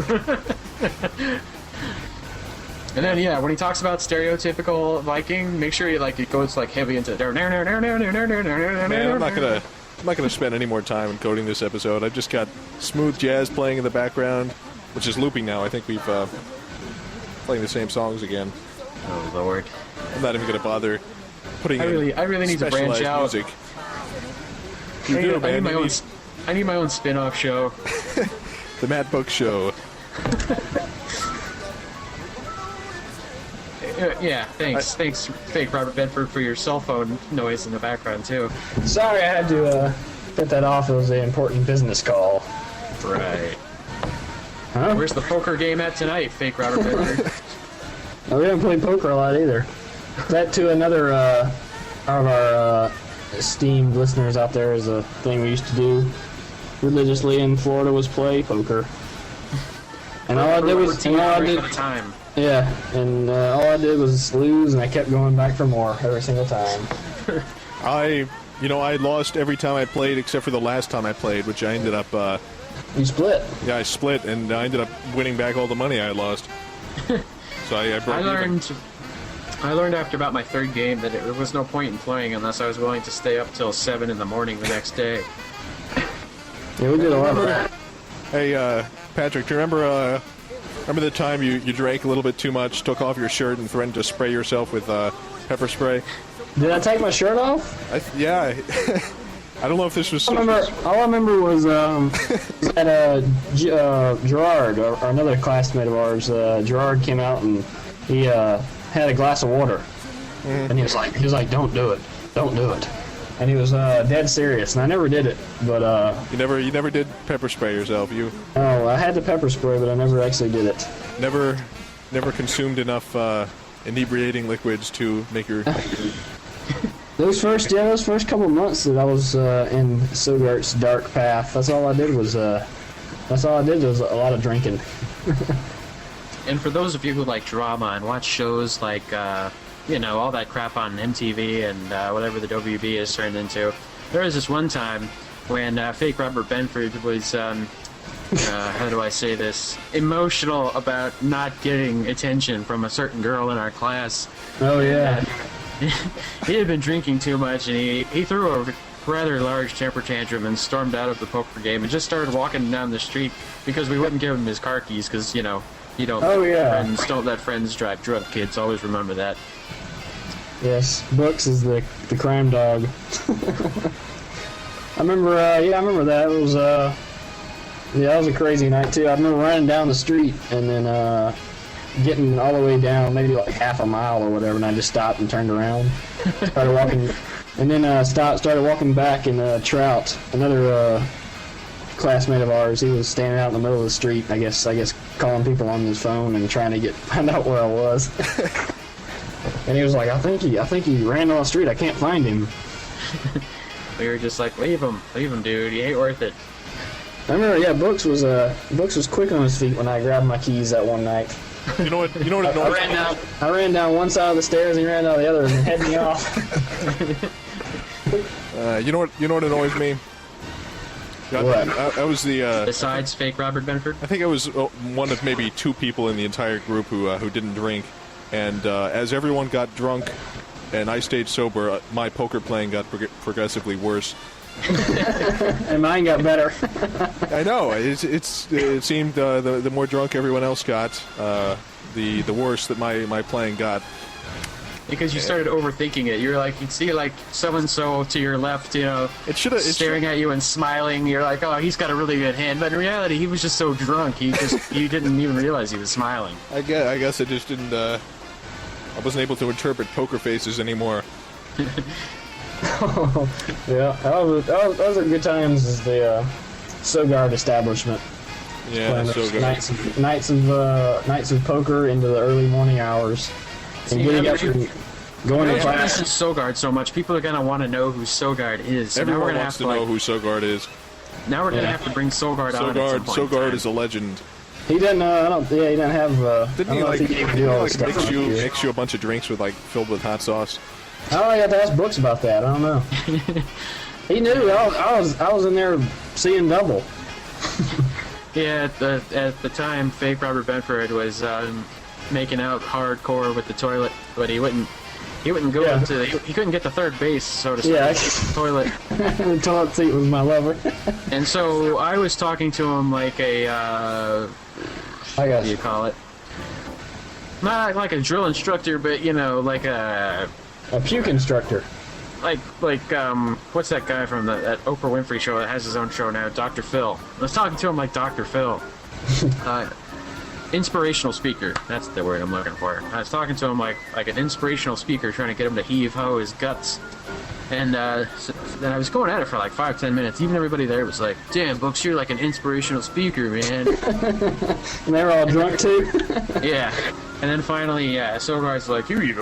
And then when he talks about stereotypical Viking, make sure it goes heavy into. Man, I'm not gonna spend any more time encoding this episode. I've just got smooth jazz playing in the background, which is looping now. I think we've playing the same songs again. Oh Lord! I'm not even gonna bother putting. I really need to branch out. Music. You do, man. I need my own spin-off show. The Matt Book Show. Yeah, thanks, fake Robert Benford, for your cell phone noise in the background too. Sorry, I had to put that off. It was an important business call. Right. Huh? Where's the poker game at tonight, fake Robert Benford? No, we haven't played poker a lot either. That to another of our esteemed listeners out there is a thing we used to do religiously in Florida was play poker. And all I did was time. Yeah, and all I did was lose, and I kept going back for more every single time. I lost every time I played except for the last time I played, which I ended up. You split. Yeah, I split, and I ended up winning back all the money I lost. So I broke even. I learned after about my third game that there was no point in playing unless I was willing to stay up till 7 in the morning the next day. Yeah, we did a lot of that. Hey, Patrick, do you remember the time you drank a little bit too much, took off your shirt, and threatened to spray yourself with pepper spray? Did I take my shirt off? Yeah. I don't know if this was... All I remember was that Gerard, or another classmate of ours, Gerard came out and he had a glass of water. And he was like, don't do it. Don't do it. And he was dead serious, and I never did it. But You never did pepper spray yourself. Oh, I had the pepper spray, but I never actually did it. Never consumed enough inebriating liquids to make your... Those first couple of months that I was in Sogart's dark path, that's all I did was a lot of drinking. And for those of you who like drama and watch shows like, all that crap on MTV and whatever the WB is turned into, there was this one time when fake Robert Benford was, how do I say this, emotional about not getting attention from a certain girl in our class. Oh, yeah. He had been drinking too much, and he threw a rather large temper tantrum and stormed out of the poker game and just started walking down the street because we wouldn't give him his car keys because, you don't don't let friends drive drunk, kids. Always remember that. Yes, Brooks is the crime dog. I remember that. It was, that was a crazy night, too. I remember running down the street and then, getting all the way down, maybe like half a mile or whatever, and I just stopped and turned around, started walking, and then started walking back, and Trout, another classmate of ours, he was standing out in the middle of the street, I guess calling people on his phone and trying to find out where I was. And he was like, I think he ran down the street, I can't find him. We were just like, leave him, dude, he ain't worth it. I remember, Brooks was quick on his feet when I grabbed my keys that one night. You know what annoys me? I ran down one side of the stairs and he ran down the other and head me off. You know what annoys me? What? I was the... Besides fake Robert Benford? I think I was one of maybe two people in the entire group who didn't drink. And as everyone got drunk and I stayed sober, my poker playing got progressively worse. And mine got better. I know. It seemed the more drunk everyone else got, the worse that my playing got. Because you started overthinking it. You're like, you'd see like so-and-so to your left, staring at you and smiling. You're like, oh, he's got a really good hand. But in reality, he was just so drunk, you didn't even realize he was smiling. I guess I just didn't, I wasn't able to interpret poker faces anymore. Yeah, those are good times as the Sogard establishment. Yeah, Sogard. Nights of poker into the early morning hours. And getting up and going to class. Sogard so much, people are gonna want to know who Sogard is. So everyone wants to know who Sogard is. Now we're gonna have to bring Sogard on. Sogard is a legend. He didn't. He didn't have. Didn't he mix you a bunch of drinks filled with hot sauce? I got to ask Brooks about that. I don't know. He knew. I was in there seeing double. Yeah, at the time, fake Robert Benford was making out hardcore with the toilet, but he wouldn't go into. He couldn't get to third base, so to speak. Yeah, toilet. The toilet seat was my lover. And so I was talking to him like a. What do you call it? Not like a drill instructor, but like a puke instructor. Like what's that guy from that Oprah Winfrey show that has his own show now, Dr. Phil? I was talking to him like Dr. Phil. Inspirational speaker, that's the word I'm looking for. I was talking to him like an inspirational speaker, trying to get him to heave-ho his guts. And then I was going at it for like 5-10 minutes. Even everybody there was like, damn, Books, you're like an inspirational speaker, man. And they were all drunk too? Yeah. And then finally, Sogard's like, here you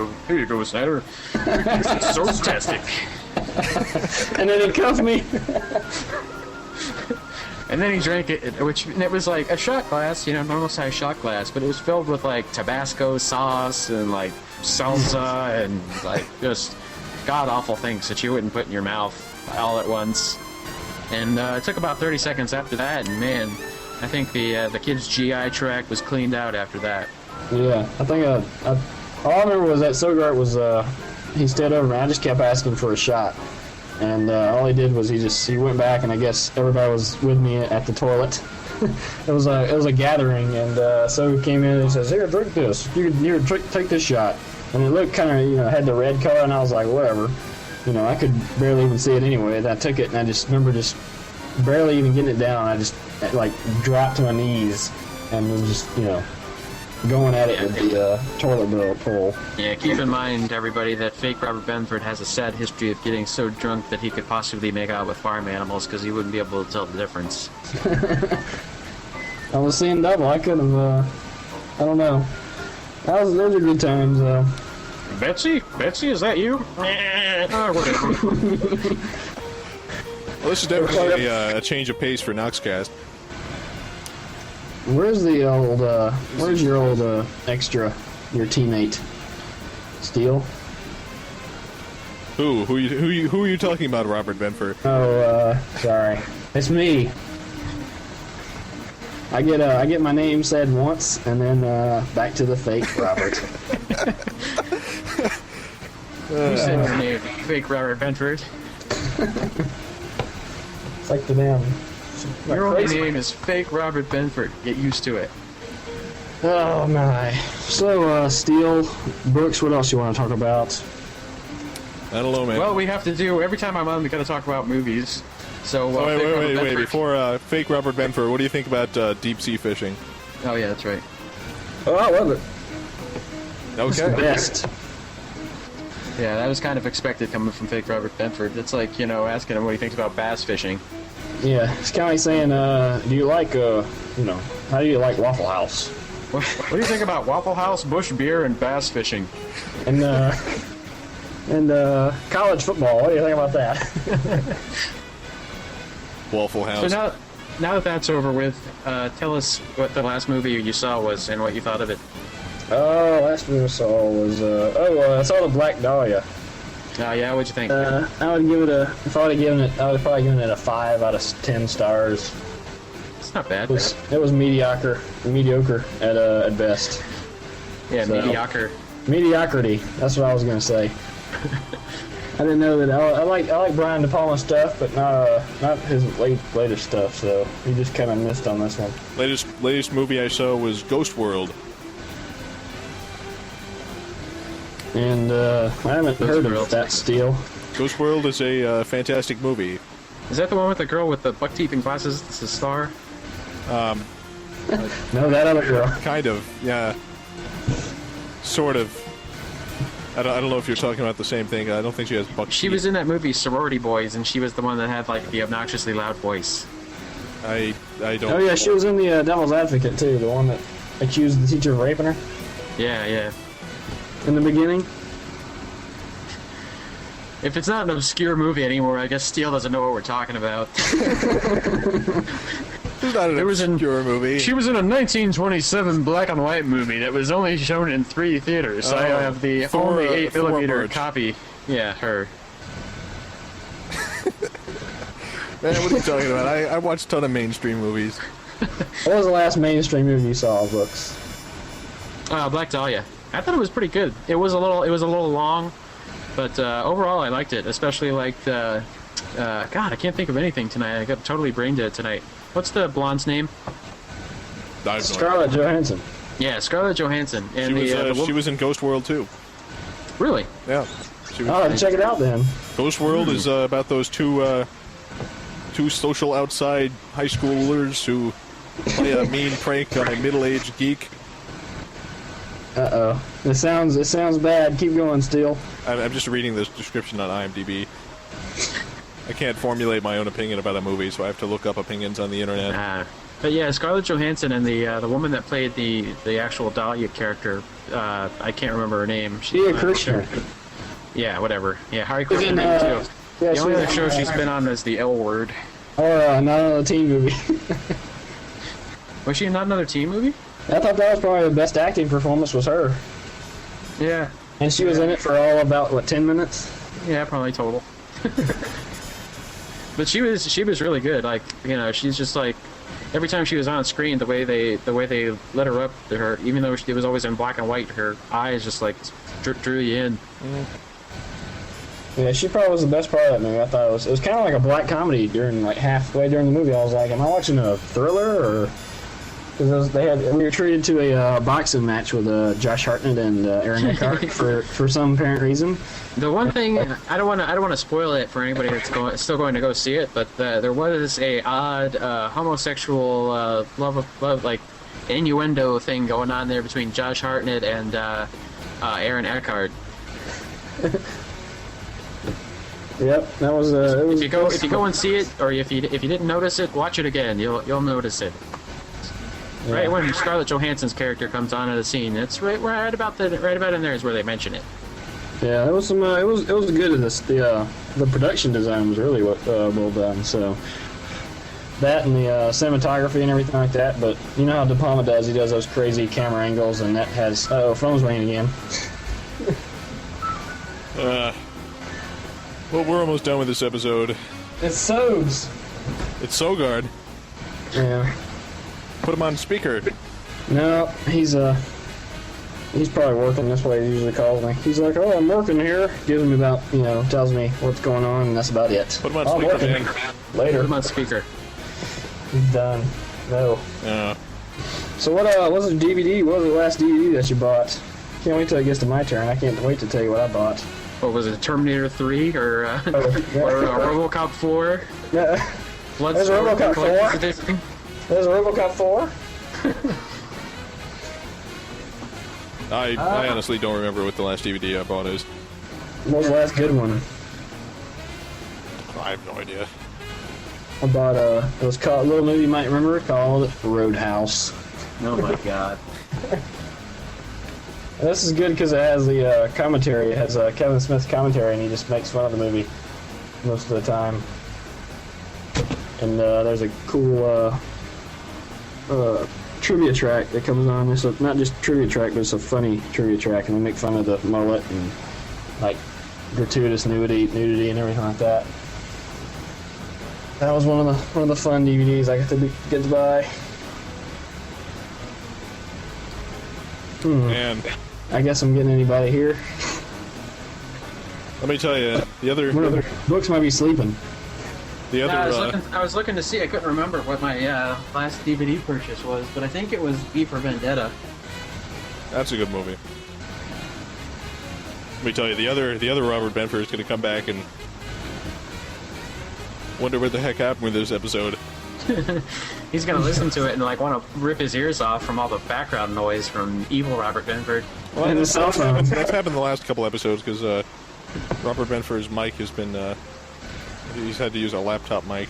go, Snyder. It's so fantastic. And then he cuffed me. And then he drank it, and it was like a shot glass, normal size shot glass, but it was filled with like Tabasco sauce and like salsa and like just god awful things that you wouldn't put in your mouth all at once. And it took about 30 seconds after that, and man, I think the kid's GI tract was cleaned out after that. Yeah, I think all I remember was that Sogart was he stayed over, and I just kept asking for a shot. and all he did was he went back, and I guess everybody was with me at the toilet. it was a gathering, and so he came in and says, "Here, drink this. You take this shot." And it looked kind of, had the red color, and I was like, whatever. I could barely even see it anyway. And I took it, and I just remember just barely even getting it down. I just dropped to my knees and was just going at it with the toilet bowl. Yeah, keep in mind, everybody, that fake Robert Benford has a sad history of getting so drunk that he could possibly make out with farm animals because he wouldn't be able to tell the difference. I was seeing double. I could have, I don't know. Those are good times, though. Betsy, is that you? Oh, whatever. Well, this is definitely a change of pace for Knoxkast. Where's the old, where's your old extra, your teammate? Steel? Who are you talking about, Robert Benford? Oh, sorry. It's me. I get my name said once, and then back to the fake Robert. Who said your name? Fake Robert Benford. It's like the damn. Your only name is fake Robert Benford. Get used to it. Oh my. So, Steel, Brooks, what else you want to talk about? I don't know, man. Well, we have to do, every time I'm on, we gotta talk about movies. So, wait. Before fake Robert Benford, what do you think about deep sea fishing? Oh, yeah, that's right. Oh, I love it. It's the Okay. best. Yeah, that was kind of expected coming from fake Robert Benford. It's like, asking him what he thinks about bass fishing. Yeah, it's kind of like saying, do you like, how do you like Waffle House? What do you think about Waffle House, Bush Beer, and bass fishing? And college football, what do you think about that? Waffle House. So now that that's over with, tell us what the last movie you saw was and what you thought of it. Last movie I saw was, I saw The Black Dahlia. Oh, yeah, what'd you think? I would give it if I would have probably given it a 5 out of 10 stars. It's not bad. It was mediocre at best. Yeah, So- mediocre. Mediocrity. That's what I was gonna say. I didn't know that. I like Brian De Palma stuff, but not his latest stuff. So he just kind of missed on this one. Latest movie I saw was Ghost World. And I haven't heard of that. Steel. Ghost World is a fantastic movie. Is that the one with the girl with the buck teeth and glasses? That's the star? No, that other girl. Kind of, yeah. Sort of. I don't know if you're talking about the same thing. I don't think she has buck She teeth. was in that movie Sorority Boys, and she was the one that had the obnoxiously loud voice. I don't. Oh yeah, she was in the Devil's Advocate too. The one that accused the teacher of raping her Yeah. in the beginning. If it's not an obscure movie anymore, I guess Steele doesn't know what we're talking about. It's not an obscure movie. She was in a 1927 black and white movie that was only shown in 3 theaters. I have the only 8mm copy. Yeah, her. Man, what are you talking about? I watched a ton of mainstream movies. What was the last mainstream movie you saw, Brooks? Black Dahlia. I thought it was pretty good. It was a little long, but overall I liked it. Especially God, I can't think of anything tonight. I got totally brain dead tonight. What's the blonde's name? Scarlett Johansson. Yeah, Scarlett Johansson. And she was in Ghost World too. Really? Yeah. She was, Oh, check it out then. Ghost World is about those two social outside high schoolers who play a mean prank on a middle-aged geek. Uh-oh. It sounds bad. Keep going, Steel. I'm just reading this description on IMDb. I can't formulate my own opinion about a movie, so I have to look up opinions on the internet. But yeah, Scarlett Johansson and the woman that played the actual Dahlia character, I can't remember her name. Leah Krishner. Yeah, whatever. Yeah, Harry Krishner too. Yeah, The she only was other show she's been on is The L Word. Or not another teen movie. Was she in not another teen movie? I thought that was probably the best acting performance was her. Yeah. And she was in it for all about, 10 minutes? Yeah, probably total. But she was really good. She's just every time she was on screen, the way they let her up, even though it was always in black and white, her eyes just drew you in. Yeah, she probably was the best part of that movie. I thought it was kind of like a black comedy during like halfway during the movie. I was like, am I watching a thriller or? Because we were treated to a boxing match with Josh Hartnett and Aaron Eckhart for some apparent reason. The one thing I don't want to spoil it for anybody that's still going to go see it, but there was a odd homosexual love like innuendo thing going on there between Josh Hartnett and Aaron Eckhart. Yep, that was. If you go and see it, or if you didn't notice it, watch it again. You'll notice it. Yeah. Right when Scarlett Johansson's character comes on at a scene, it's right about in there is where they mention it. Yeah, it was some. It was good. The production design was really well done. So that and the cinematography and everything like that. But you know how De Palma does? He does those crazy camera angles, and that has. Oh, phone's ringing again. Well, we're almost done with this episode. It's Sogs. It's Sogard. Yeah. Put him on speaker. No, he's probably working. That's why he usually calls me. He's like, "Oh, I'm working here." Gives me about, tells me what's going on, and that's about it. Put him on speaker, man. Later. Put him on speaker. He's done. No. So what was the DVD? What was the last DVD that you bought? Can't wait till it gets to my turn. I can't wait to tell you what I bought. What was it, Terminator 3 or yeah. or RoboCop 4? Yeah. There's a RoboCop 4. There's a RoboCop 4. I honestly don't remember what the last DVD I bought is. What was the last good one? I have no idea. I bought it was called a little movie you might remember called Roadhouse. Oh my god. This is good because it has the commentary. It has Kevin Smith's commentary, and he just makes fun of the movie most of the time. And there's a cool trivia track that comes on. It's not just a trivia track, but it's a funny trivia track, and they make fun of the mullet and like gratuitous nudity and everything like that. That was one of the fun DVDs I got to get to buy. Man, I guess I'm getting anybody here. let me tell you, the other Books might be sleeping. The other. I was looking to see. I couldn't remember what my last DVD purchase was, but I think it was V for Vendetta. That's a good movie. Let me tell you, the other Robert Benford is going to come back and wonder what the heck happened with this episode. He's gonna listen to it and like want to rip his ears off from all the background noise from evil Robert Benford. Well, that's happened the last couple episodes because Robert Benford's mic has been he's had to use a laptop mic.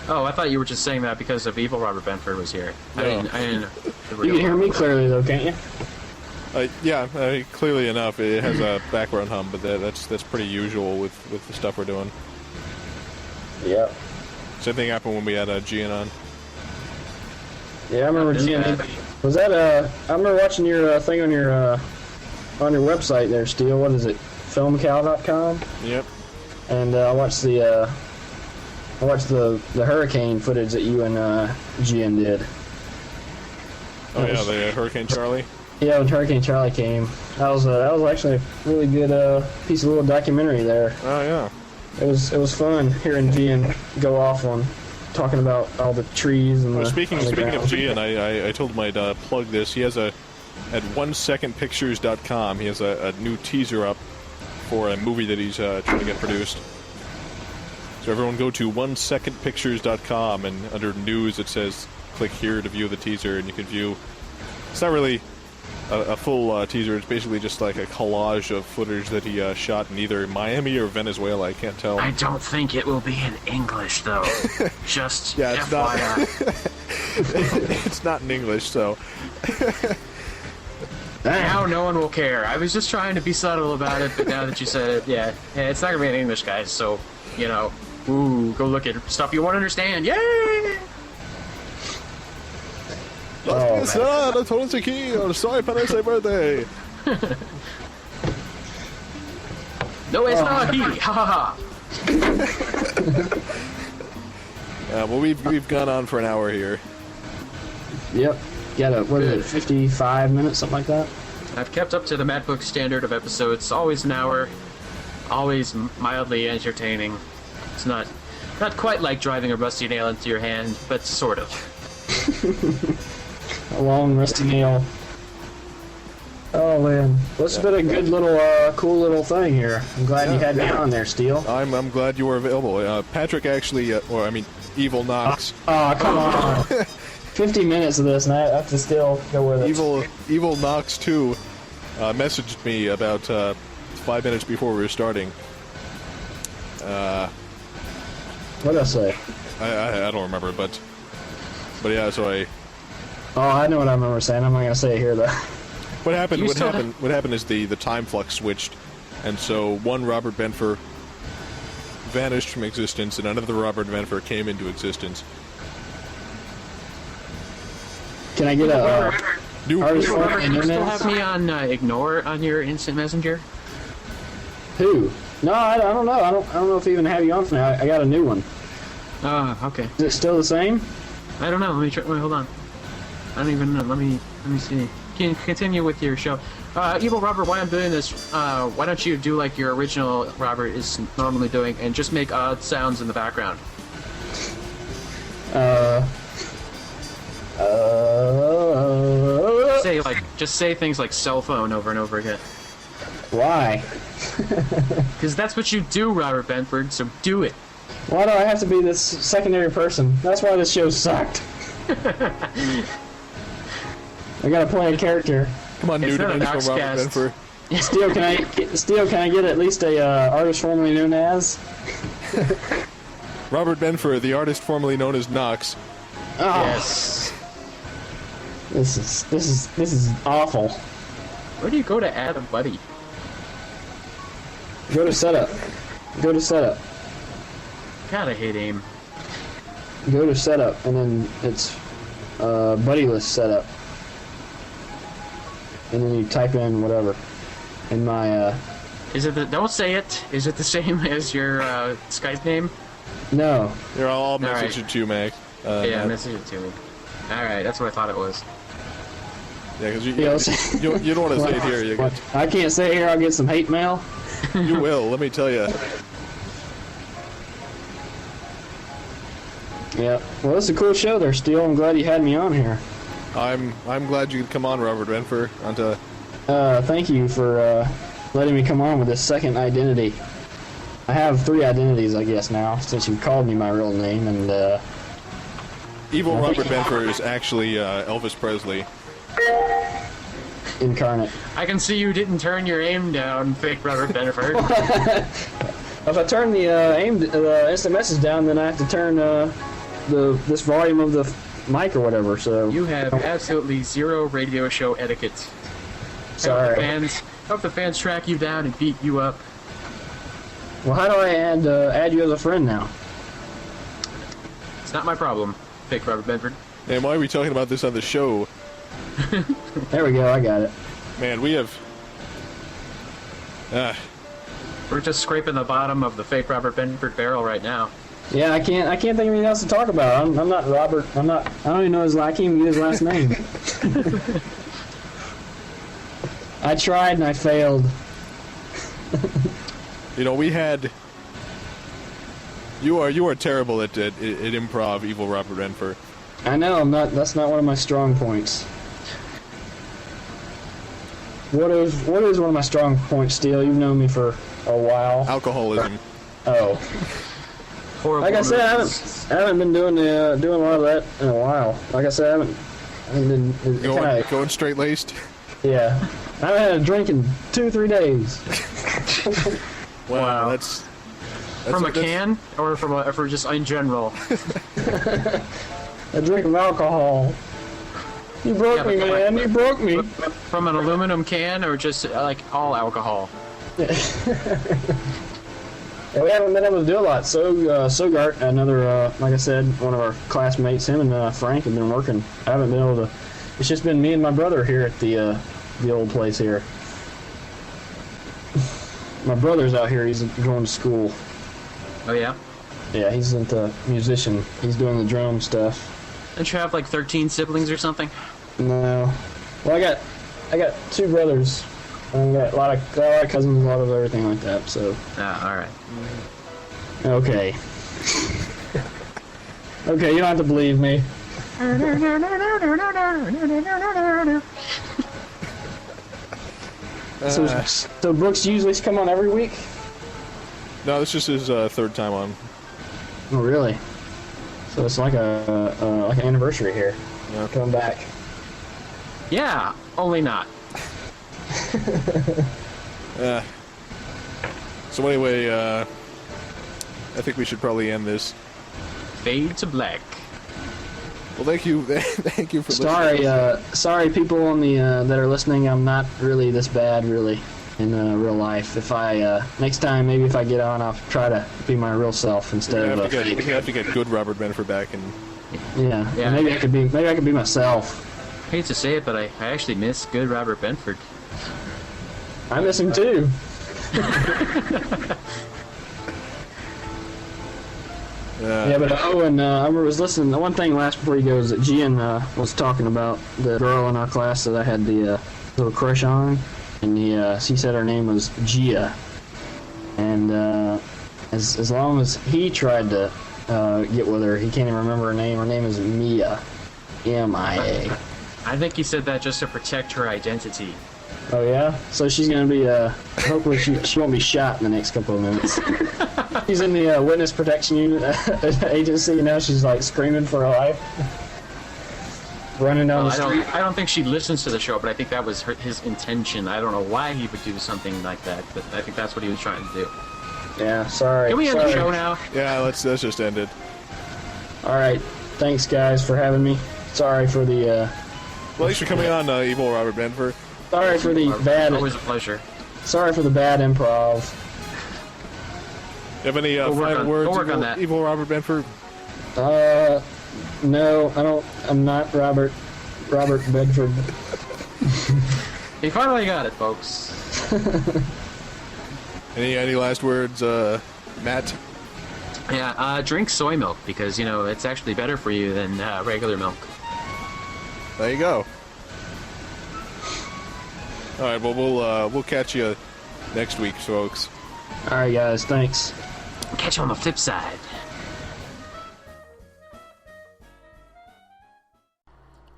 Oh, I thought you were just saying that because of evil Robert Benford was here. No. I didn't. You can hear me clearly though, can't you? Yeah, clearly enough, it has a background hum, but that's pretty usual with the stuff we're doing. Yep. Same thing happened when we had Gian on. Yeah, I remember Gian. Was that I remember watching your thing on your website there, Steele. What is it? Filmcal.com. Yep. And I watched the hurricane footage that you and Gian did. Oh yeah, the Hurricane Charlie. Yeah, when Hurricane Charlie came, that was actually a really good piece of little documentary there. Oh yeah. It was fun hearing Gian go off on talking about all the trees and speaking of Gian, I told him I'd plug this. He has at 1secondpictures.com. He has a new teaser up for a movie that he's trying to get produced. So everyone go to 1secondpictures.com, and under news it says click here to view the teaser, and you can view. It's not really a full teaser. It's basically just like a collage of footage that he shot in either Miami or Venezuela. I can't tell. I don't think it will be in English, though. Just yeah, it's FYI. Not. It's not in English, so. Now no one will care. I was just trying to be subtle about it, but now that you said it, yeah, it's not gonna be in English, guys. So, go look at stuff you won't understand. Yay! Sorry, Padre birthday. No, it's not he. Ha ha ha. Well, we've gone on for an hour here. Yep. Got what is it, 55 minutes, something like that? I've kept up to the MadBook standard of episodes, always an hour. always mildly entertaining. It's not quite like driving a rusty nail into your hand, but sort of. A long rusty nail. Oh man, well, it's been a good little, cool little thing here. I'm glad you had me on there, Steel. I'm glad you were available. Patrick actually, Evil Knox. Oh, come on. 50 minutes of this, and I have to still go with it. Evil Knox 2 messaged me about 5 minutes before we were starting. What did I say? I don't remember, but yeah. So Oh, I know what I remember saying. I'm not gonna say it here though. What happened is the time flux switched, and so one Robert Benfer vanished from existence, and another Robert Benfer came into existence. Can I get a New artist Robert, formerly you known still as? have me on ignore on your instant messenger? Who? No, I don't know. I don't know if I even have you on for now. I got a new one. Okay. Is it still the same? I don't know. Let me try. Wait, hold on. I don't even know. Let me see. Can continue with your show. Evil Robert, why I'm doing this? Why don't you do like your original Robert is normally doing, and just make odd sounds in the background? Just say things like cell phone over and over again. Why? Because that's what you do, Robert Benford. So do it. Why do I have to be this secondary person? That's why this show sucked. I gotta play a character. Come on, It's new not a dimensional Robert Knoxkast. Benfer. Steel, can I get at least a artist formerly known as? Robert Benfer, the artist formerly known as Knox. Oh, Yes. this is awful. Where do you go to add a buddy? Go to setup. Go to setup. God, I hate AIM. Go to setup, and then it's buddyless setup. And then you type in whatever. In my Is it don't say it. Is it the same as your Skype name? no. Here, I'll right. message it to you, Mac. Yeah, message it to me. Alright, that's what I thought it was. Yeah, because Yes. you don't want to say it here. I can't say it here. I'll get some hate mail. You will. Let me tell you. Yeah. Well, it's a cool show there, Steel. I'm glad you had me on here. I'm glad you could come on, Robert Benfer. Onto Thank you for letting me come on with this second identity. I have 3 identities, I guess, now, since you called me my real name, and Evil Robert Benfer is actually Elvis Presley. incarnate. I can see you didn't turn your aim down, fake Robert Benford. If I turn the instant message down, then I have to turn this volume of the mic or whatever. So You have absolutely zero radio show etiquette. sorry. Hope the fans track you down and beat you up. Well, how do I add you as a friend now? It's not my problem, fake Robert Benford. And why are we talking about this on the show? There we go. I got it. Man, we have. We're just scraping the bottom of the fake Robert Benford barrel right now. Yeah, I can't think of anything else to talk about. I'm not Robert. I don't even know I can't even get his last name. I tried and I failed. You know, we had. You are terrible at improv, Evil Robert Benfer. I know I'm not. That's not one of my strong points. What is one of my strong points, Steel? You've known me for a while. Alcoholism. Oh, Horrible. like I said, I movies. haven't been doing a lot of that in a while. Like I said, I haven't been Going straight laced. yeah. I haven't had a drink in 2-3 days. Wow, that's From a can or for just in general? A drink of alcohol. You broke Yeah, me, but man. You broke me. From an aluminum can or just like all alcohol? Yeah, we haven't been able to do a lot. So, Sogart, another, like I said, one of our classmates, him and Frank have been working. I haven't been able to. It's just been me and my brother here at the old place here. My brother's out here. He's going to school. Oh yeah. Yeah, he's into musician. He's doing the drum stuff. Don't you have like 13 siblings or something? No. Well, I got 2 brothers. I got a lot of cousins, a lot of everything like that. So. All right. Okay. Okay, you don't have to believe me. So Brooks usually come on every week? No, this is his third time on. Oh, really? So it's like like an anniversary here. Yeah. Coming back. Yeah, only not. So anyway, I think we should probably end this. Fade to black. Well, thank you for listening. Sorry, people on the that are listening. I'm not really this bad, really, in real life. If I next time, maybe if I get on, I'll try to be my real self instead of fake. We have to get good Robert Benford back, and yeah. Maybe I could be myself. I hate to say it, but I actually miss good Robert Benford. I miss him too. Yeah, but I was listening. The one thing last before he goes that Gian was talking about the girl in our class that I had the little crush on, and she said her name was Gia, and as long as he tried to get with her, he can't even remember her name. Her name is Mia, M-I-A. I think he said that just to protect her identity. Oh yeah, so she's gonna be hopefully she won't be shot in the next couple of minutes. She's in the witness protection unit agency, you know. She's like screaming for her life, running down the street. I don't think she listens to the show, but I think that was his intention. I don't know why he would do something like that, but I think that's what he was trying to do. Yeah, sorry. Can we end the show now? Yeah, let's just end it. All right, thanks guys for having me. Sorry for the. Well, thanks for coming on, Evil Robert Benford. Sorry for the bad. Always a pleasure. Sorry for the bad improv. You have any final words, we'll work on that. Evil Robert Benford? No, I don't. I'm not Robert Bedford. He finally got it, folks. Any last words, Matt? Yeah, drink soy milk because it's actually better for you than regular milk. There you go. All right, well we'll catch you next week, folks. All right, guys. Thanks. Catch you on the flip side.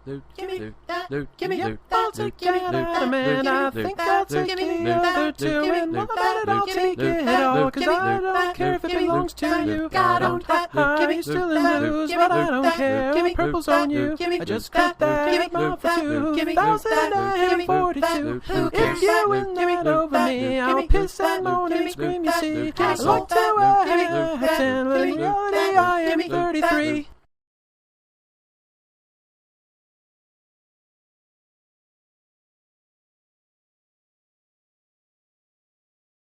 Give me that, give me that, I'll take it out of man, I think I'll take the other two, and what about it, I'll take it all, cause I don't care if it belongs to you, I don't, you still lose, but I don't care, purple's on you, I just got that mouth for 2,042, if you win that over me, I'll piss and moan and scream, you see, I like to wear hats, and in reality I am 33.